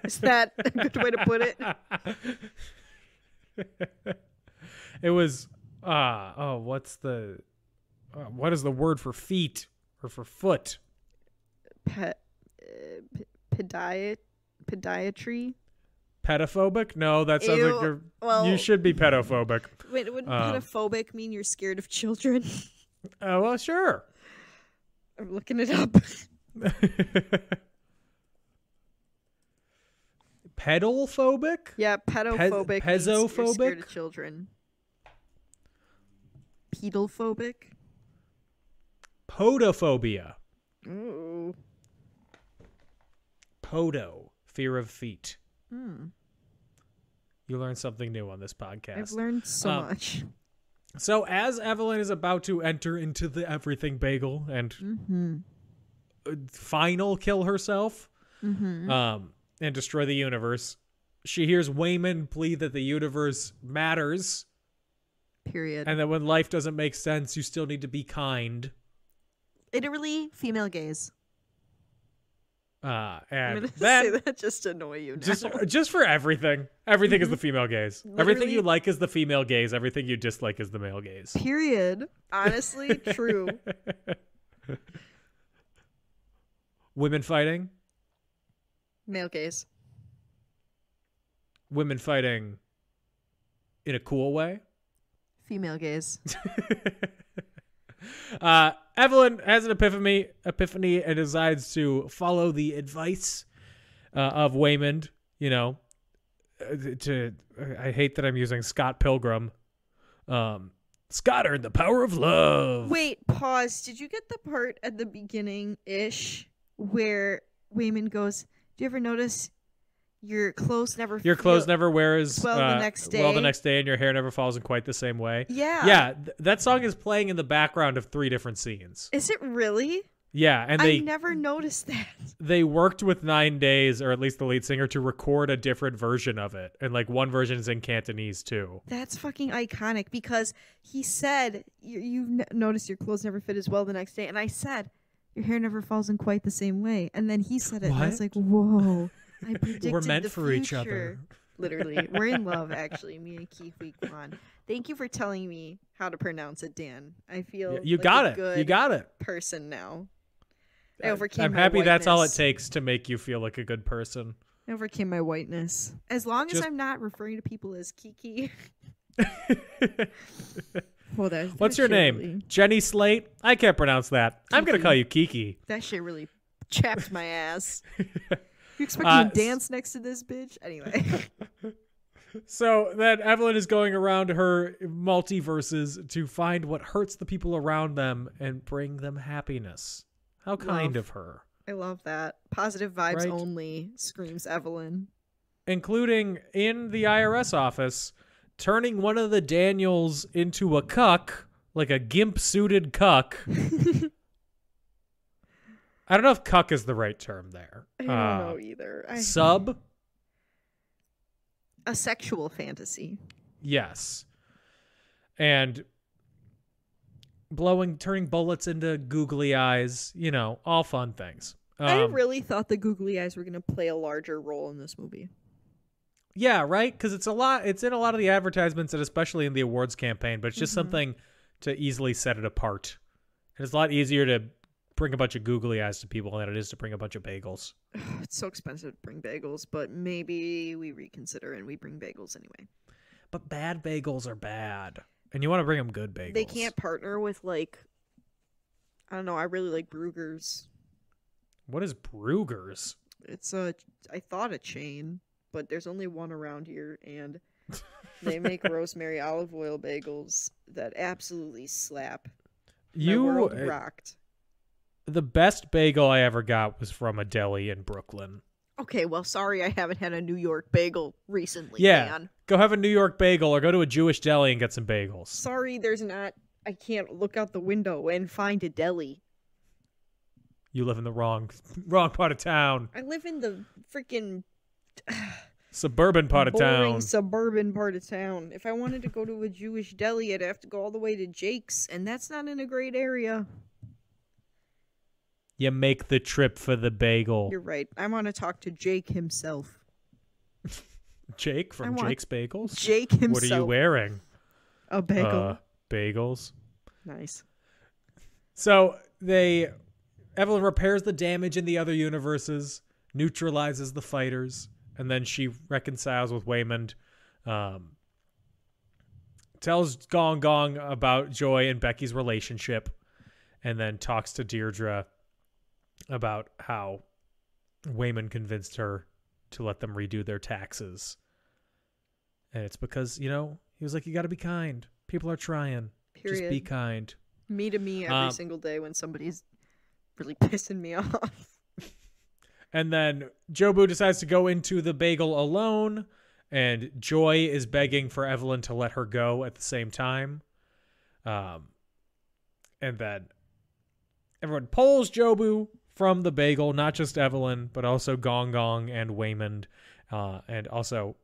Is that a good way to put it? It was, what is the word for feet or for foot? Podiatry? Pedophobic? No, that sounds like you should be pedophobic. Wait, wouldn't pedophobic mean you're scared of children? Oh, well, sure. I'm looking it up. Pedophobic? Yeah, pedophobic. Means you're Pezophobic? scared of children. Pedophobic. Podophobia. Ooh. Podo. Fear of feet. Hmm. You learn something new on this podcast. I've learned so much. So as Evelyn is about to enter into the everything bagel and final kill herself and destroy the universe, she hears Wayman plead that the universe matters. Period. And that when life doesn't make sense, you still need to be kind. Literally, female gaze. And I'm gonna then, say that just to annoy you now. just for everything. Everything is the female gaze. Everything Literally. you like is the female gaze. Everything you dislike is the male gaze. Period. Honestly, true. Women fighting. Male gaze. Women fighting in a cool way. Female gaze. Evelyn has an epiphany and decides to follow the advice of Waymond. You know, I hate that I'm using Scott Pilgrim. Scott earned the power of love. Wait, pause. Did you get the part at the beginning-ish where Waymond goes, do you ever notice your clothes never never wears well the next day? Well the next day, and your hair never falls in quite the same way. Yeah. Yeah, that song is playing in the background of 3 different scenes. Is it really? Yeah, and I never noticed that. They worked with 9 Days, or at least the lead singer, to record a different version of it. And like one version is in Cantonese too. That's fucking iconic because he said, you've noticed your clothes never fit as well the next day. And I said, your hair never falls in quite the same way. And then he said it, and I was like, whoa. I predicted We're meant the for each future. other. Literally. We're in love, actually. Me and Keith Kwan. Thank you for telling me how to pronounce it, Dan. I feel You like got a it. good You got it. person now. I overcame I'm my happy that's all it whiteness. takes to make you feel like a good person. I overcame my whiteness. As long as I'm not referring to people as Kiki. Well, What's your name? Jenny Slate? I can't pronounce that. I'm going to call you Kiki. That shit really chapped my ass. You expect me to dance next to this bitch? Anyway. So then Evelyn is going around her multiverses to find what hurts the people around them and bring them happiness. How kind of her. I love that. Positive vibes Right? only, screams Evelyn. Including in the IRS office, turning one of the Daniels into a cuck, like a gimp-suited cuck. I don't know if cuck is the right term there. I don't know either. Sub? A sexual fantasy. Yes. And turning bullets into googly eyes, you know, all fun things. I really thought the googly eyes were going to play a larger role in this movie. Yeah, right? Because it's in a lot of the advertisements and especially in the awards campaign, but it's just something to easily set it apart. And it's a lot easier to bring a bunch of googly eyes to people than it is to bring a bunch of bagels. It's so expensive to bring bagels, but maybe we reconsider and we bring bagels anyway. But bad bagels are bad. And you want to bring them good bagels. They can't partner with, like, I don't know, I really like Brugger's. What is Brugger's? It's I thought a chain, but there's only one around here, and they make rosemary olive oil bagels that absolutely slap. My world rocked. The best bagel I ever got was from a deli in Brooklyn. Okay, well, sorry I haven't had a New York bagel recently, Yeah, man. go have a New York bagel or go to a Jewish deli and get some bagels. Sorry, I can't look out the window and find a deli. You live in the wrong part of town. I live in the freaking Suburban part of town. Suburban part of town. If I wanted to go to a Jewish deli, I'd have to go all the way to Jake's, and that's not in a great area. You make the trip for the bagel. You're right. I want to talk to Jake himself. Jake from Jake's Bagels? Jake himself. What are you wearing? A bagel. Bagels. Nice. So Evelyn repairs the damage in the other universes, neutralizes the fighters, and then she reconciles with Waymond tells Gong Gong about Joy and Becky's relationship, and then talks to Deirdre about how Wayman convinced her to let them redo their taxes. And it's because, he was like, you got to be kind. People are trying. Period. Just be kind. Me to me every single day when somebody's really pissing me off. And then Jobu decides to go into the bagel alone, and Joy is begging for Evelyn to let her go at the same time. And then everyone pulls Jobu from the bagel, not just Evelyn, but also Gong Gong and Waymond. And also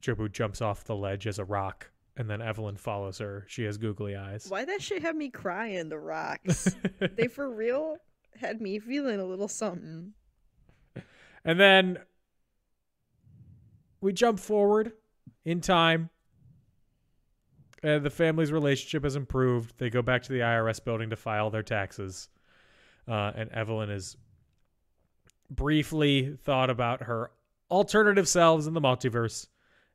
Jobu jumps off the ledge as a rock, and then Evelyn follows her. She has googly eyes. Why that shit had me crying, the rocks? They for real had me feeling a little something. And then we jump forward in time. And the family's relationship has improved. They go back to the IRS building to file their taxes. And Evelyn is briefly thought about her alternative selves in the multiverse.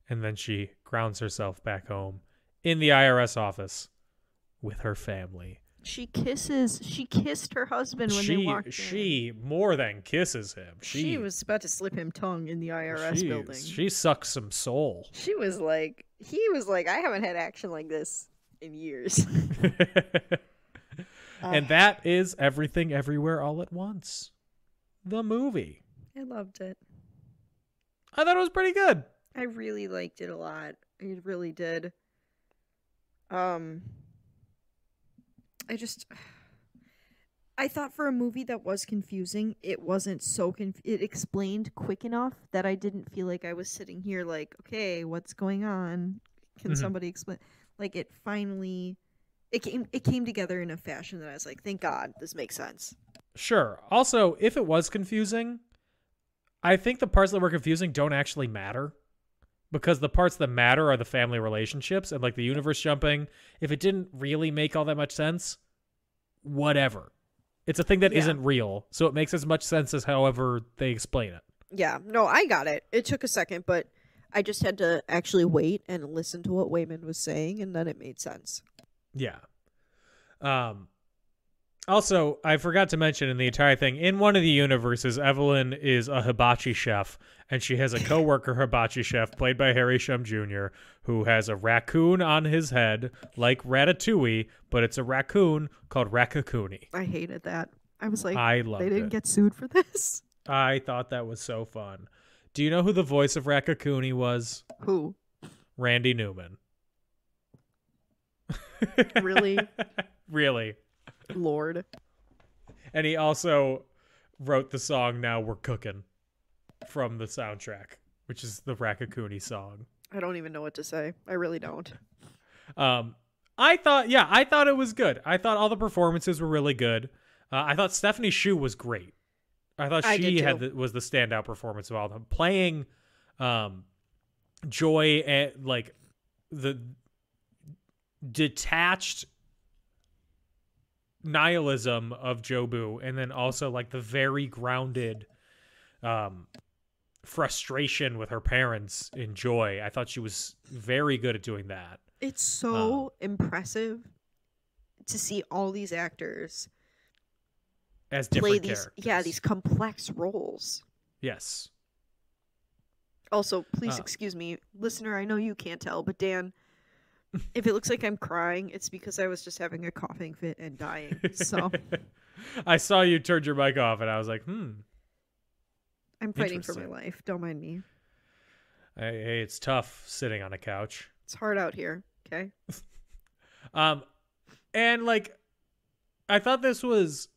And then she grounds herself back home in the IRS office with her family. She kissed her husband when they walked in. She more than kisses him. She was about to slip him tongue in the IRS building. She sucks some soul. He was like, I haven't had action like this in years. And that is Everything Everywhere All at Once. The movie. I loved it. I thought it was pretty good. I really liked it a lot. I really did. I thought for a movie that was confusing, it wasn't so it explained quick enough that I didn't feel like I was sitting here like, okay, what's going on? Can somebody explain? Like it finally, it came together in a fashion that I was like, thank God, this makes sense. Sure. Also, if it was confusing, I think the parts that were confusing don't actually matter. Because the parts that matter are the family relationships and like the universe jumping. If it didn't really make all that much sense, whatever. It's a thing that isn't real. So it makes as much sense as however they explain it. Yeah. No, I got it. It took a second, but I just had to actually wait and listen to what Waymond was saying, and then it made sense. Yeah. Also, I forgot to mention in the entire thing, in one of the universes, Evelyn is a hibachi chef, and she has a coworker hibachi chef played by Harry Shum Jr., who has a raccoon on his head, like Ratatouille, but it's a raccoon called Raccacoonie. I hated that. I was like, I loved they didn't it. get sued for this? I thought that was so fun. Do you know who the voice of Raccacoonie was? Who? Randy Newman. Really? Really. Lord. And he also wrote the song Now We're Cooking from the soundtrack, which is the Raccacoonie song. I don't even know what to say. I really don't. I thought it was good. I thought all the performances were really good. I thought Stephanie Hsu was great. I thought she was the standout performance of all of them. Playing Joy and like the detached nihilism of Jobu, and then also like the very grounded frustration with her parents in Joy. I thought she was very good at doing that. It's so impressive to see all these actors as different play characters. these complex roles. Yes. Also, please excuse me, listener, I know you can't tell, but Dan, if it looks like I'm crying, it's because I was just having a coughing fit and dying. So I saw you turned your mic off, and I was like, I'm fighting for my life. Don't mind me. Hey, it's tough sitting on a couch. It's hard out here, okay? And like, I thought this was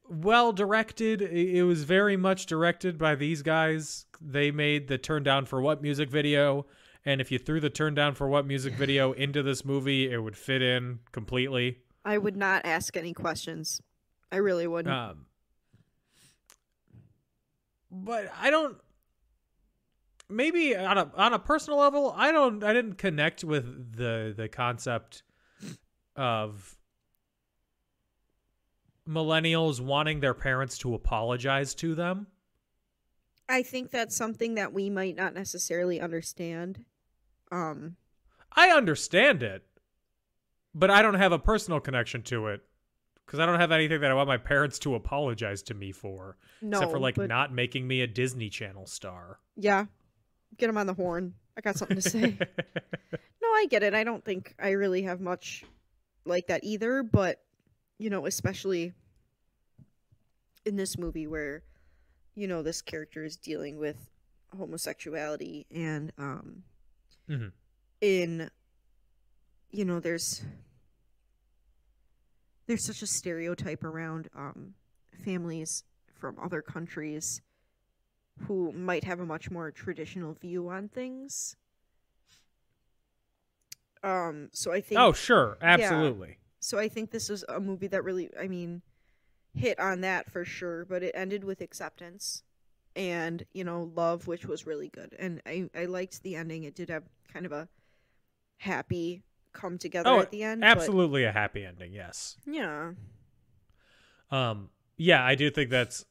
well directed. It was very much directed by these guys. They made the Turn Down for What music video. And if you threw the Turn Down for What music video into this movie, it would fit in completely. I would not ask any questions. I really wouldn't. But I don't. Maybe on a personal level, I didn't connect with the concept of millennials wanting their parents to apologize to them. I think that's something that we might not necessarily understand. I understand it, but I don't have a personal connection to it because I don't have anything that I want my parents to apologize to me for, except for like not making me a Disney Channel star. Yeah, get him on the horn. I got something to say. No, I get it. I don't think I really have much like that either, but especially in this movie where this character is dealing with homosexuality and in there's such a stereotype around families from other countries who might have a much more traditional view on things. So I think Oh, sure. Absolutely. Yeah. So I think this is a movie that really, hit on that for sure, but it ended with acceptance and, love, which was really good. And I liked the ending. It did have kind of a happy come together at the end. Absolutely a happy ending, yes. Yeah. Yeah, I do think that's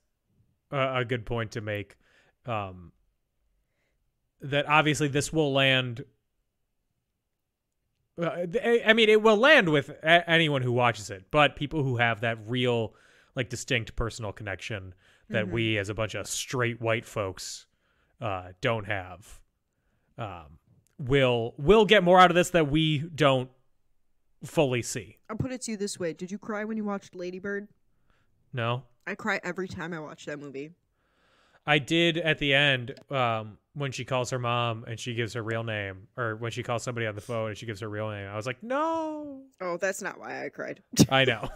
a good point to make. That obviously this will land. It will land with anyone who watches it, but people who have that real, like, distinct personal connection that we, as a bunch of straight white folks, don't have, will get more out of this that we don't fully see. I'll put it to you this way: did you cry when you watched Lady Bird? No, I cry every time I watch that movie. I did at the end when she calls her mom and she gives her real name, or when she calls somebody on the phone and she gives her real name. I was like, no. Oh, that's not why I cried. I know.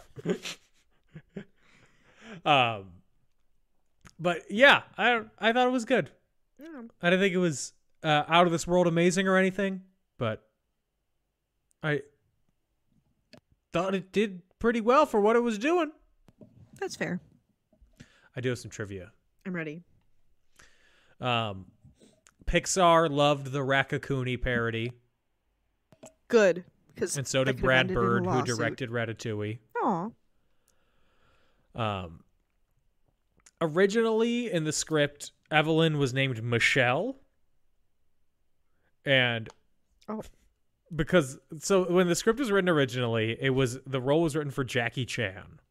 But yeah, I thought it was good. Yeah. I didn't think it was out of this world amazing or anything, but I thought it did pretty well for what it was doing. That's fair. I do have some trivia. I'm ready. Pixar loved the Raccacoonie parody. Good. And so did Brad Bird, who directed Ratatouille. Aw. Originally in the script, Evelyn was named Michelle. And so when the script was written originally, the role was written for Jackie Chan.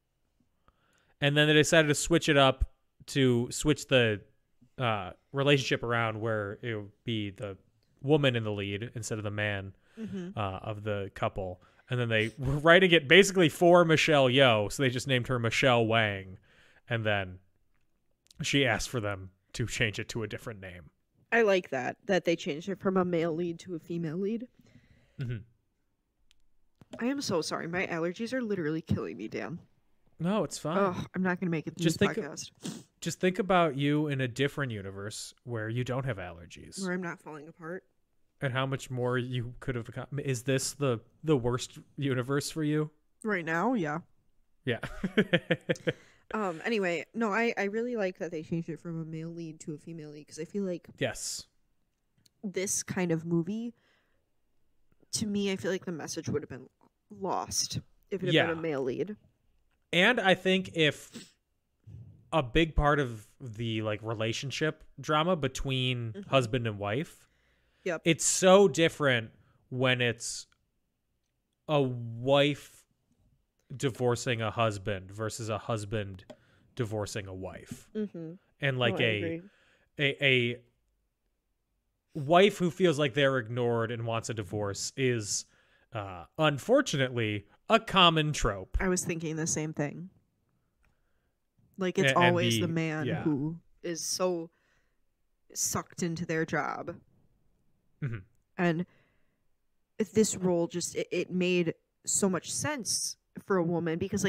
And then they decided to switch it up to switch the relationship around where it would be the woman in the lead instead of the man of the couple. And then they were writing it basically for Michelle Yeoh, so they just named her Michelle Wang. And then she asked for them to change it to a different name. I like that they changed it from a male lead to a female lead. Mm-hmm. I am so sorry. My allergies are literally killing me, Dan. No, it's fine. Oh, I'm not going to make it through this podcast. Just think about you in a different universe where you don't have allergies. Where I'm not falling apart. And how much more you could have gotten. Is this the worst universe for you? Right now, yeah. Yeah. Anyway, no, I really like that they changed it from a male lead to a female lead, because I feel like yes, this kind of movie, to me, I feel like the message would have been lost if it had been a male lead. And I think if a big part of the relationship drama between husband and wife, it's so different when it's a wife divorcing a husband versus a husband divorcing a wife. And a wife who feels like they're ignored and wants a divorce is unfortunately a common trope. I was thinking the same thing. Like, it's always the man who is so sucked into their job. And this role just, it made so much sense for a woman, because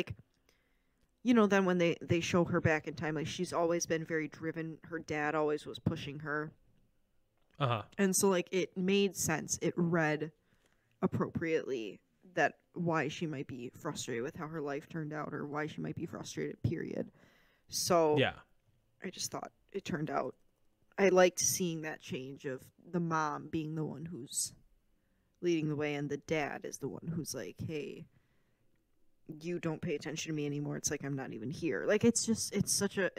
then when they show her back in time, she's always been very driven. Her dad always was pushing her. And so it made sense. It read appropriately that why she might be frustrated with how her life turned out, or why she might be frustrated, period. So I just thought it turned out. I liked seeing that change of the mom being the one who's leading the way, and the dad is the one who's like, hey, you don't pay attention to me anymore. It's like I'm not even here. It's such a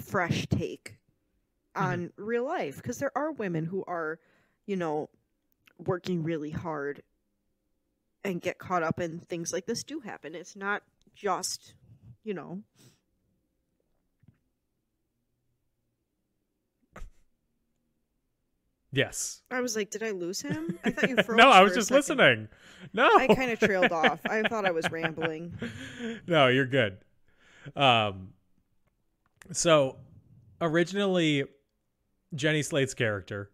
fresh take on real life, because there are women who are, working really hard and get caught up in things like this do happen. It's not just, Yes. I was like, did I lose him? I thought you froze. No, I was for a just second. listening. No. I kind of trailed off. I thought I was rambling. No, you're good. So originally Jenny Slate's character,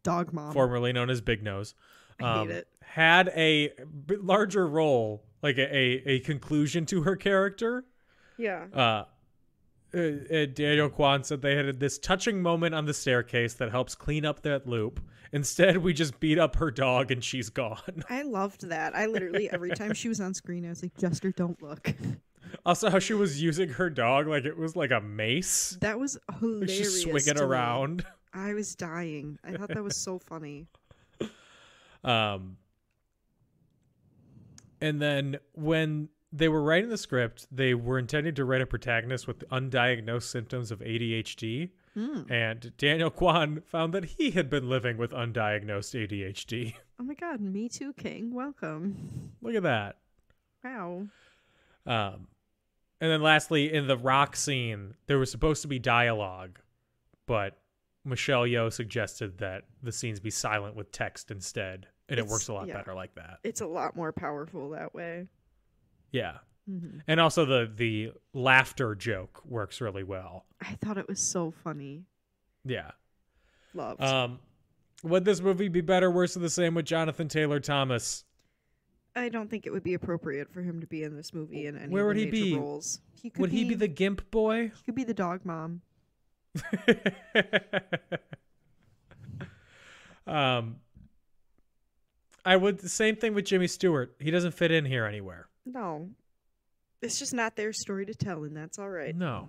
Dog Mom, formerly known as Big Nose, I hate it. had a larger role, like a conclusion to her character. Yeah. Daniel Kwan said they had this touching moment on the staircase that helps clean up that loop. Instead, we just beat up her dog and she's gone. I loved that. I literally, every time she was on screen, I was like, Jester, don't look. Also, how she was using her dog like it was like a mace. That was hilarious. She's swinging around. I was dying. I thought that was so funny. And then when they were writing the script, they were intending to write a protagonist with undiagnosed symptoms of ADHD. And Daniel Kwan found that he had been living with undiagnosed ADHD. Oh my God, Me Too King. Welcome. Look at that. Wow. And then lastly, in the rock scene, there was supposed to be dialogue, but Michelle Yeoh suggested that the scenes be silent with text instead. And it works a lot better like that. It's a lot more powerful that way. Yeah. Mm-hmm. And also the laughter joke works really well. I thought it was so funny. Yeah. Loved. Would this movie be better, worse, or the same with Jonathan Taylor Thomas? I don't think it would be appropriate for him to be in this movie in any Where would of the he major be? roles. Would he be the gimp boy? He could be the dog mom. I would. The same thing with Jimmy Stewart. He doesn't fit in here anywhere. No. It's just not their story to tell, and that's all right. No.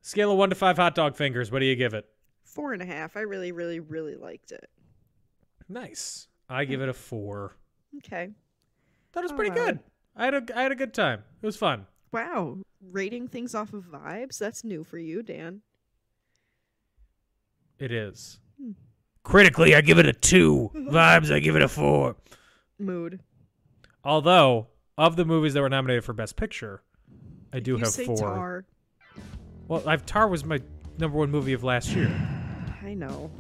Scale of 1 to 5 hot dog fingers. What do you give it? 4.5. I really, really, really liked it. Nice. I give it a 4. Okay. That was pretty good. I had a good time. It was fun. Wow. Rating things off of vibes? That's new for you, Dan. It is. Critically, I give it a 2. Vibes, I give it a 4. Mood. Although, of the movies that were nominated for Best Picture, I do have 4. Tar. Well, Tar was my #1 movie of last year. I know.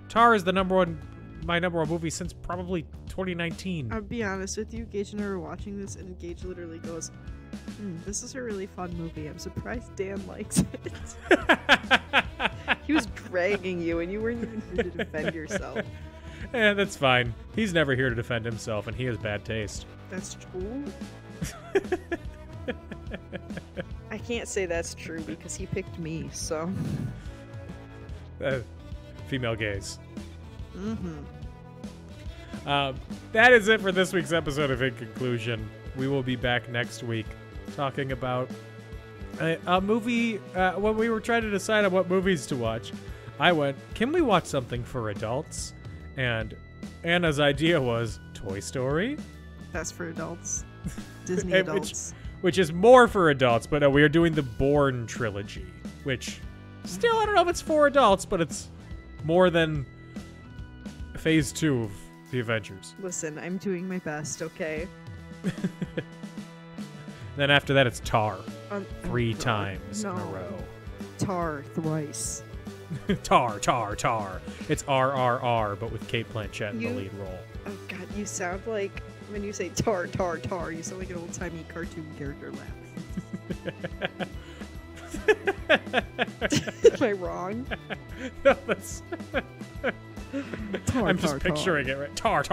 Tar is my #1 movie since probably 2019. I'll be honest with you, Gage and I were watching this, and Gage literally goes, this is a really fun movie. I'm surprised Dan likes it. He was dragging you, and you weren't even here to defend yourself. Yeah, that's fine. He's never here to defend himself, and he has bad taste. That's true. I can't say that's true because he picked me, so. Female gaze. Mm-hmm. That is it for this week's episode of In Conclusion. We will be back next week talking about a movie. When we were trying to decide on what movies to watch, I went, can we watch something for adults? And Anna's idea was Toy Story. That's for adults. Disney adults. Which is more for adults, but we are doing the Bourne trilogy, which still, I don't know if it's for adults, but it's more than phase 2 of the Avengers. Listen, I'm doing my best, okay? Then after that, it's Tar. 3 times no. in a row. Tar thrice. Tar. It's RRR, but with Kate Blanchett in the lead role. Oh god, you sound like, when you say tar, you sound like an old-timey cartoon character laugh. Am I wrong? No, that's... Tar, I'm just picturing it, right? Tar.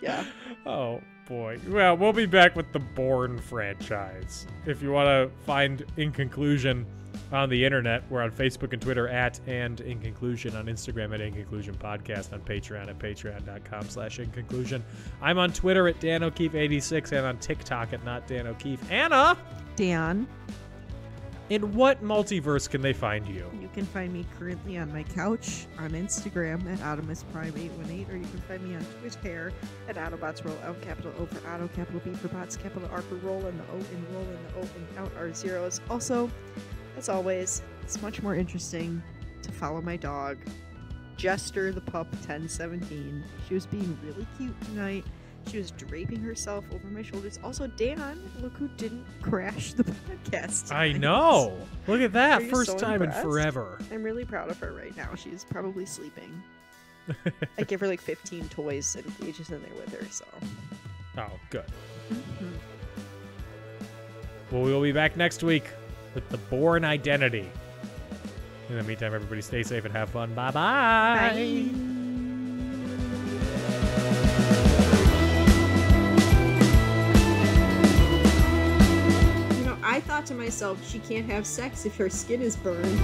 Yeah. Oh, boy. Well, we'll be back with the Bourne franchise. If you want to find In Conclusion on the internet, we're on Facebook and Twitter @and In Conclusion, on Instagram @In Conclusion Podcast, on Patreon patreon.com/InConclusion. I'm on Twitter @DanO'Keefe86 and on TikTok @NotDanO'Keefe. Anna! Dan. In what multiverse can they find you? You can find me currently on my couch on Instagram @OptimusPrime818, or you can find me on Twitter @AutobotsRoll, L capital O for Auto, capital B for Bots, capital R for Roll, and the O in Roll and the O in Out are zeros. Also, as always, It's much more interesting to follow my dog, Jester the pup 1017. She was being really cute tonight. She was draping herself over my shoulders. Also, Dan, look who didn't crash the podcast tonight. I know. Look at that. First so time impressed? in forever. I'm really proud of her right now. She's probably sleeping. I give her like 15 toys and cages in there with her, so. Oh, good. Well, we will be back next week with The Bourne Identity. In the meantime, everybody stay safe and have fun. Bye-bye. Bye. I thought to myself, she can't have sex if her skin is burned.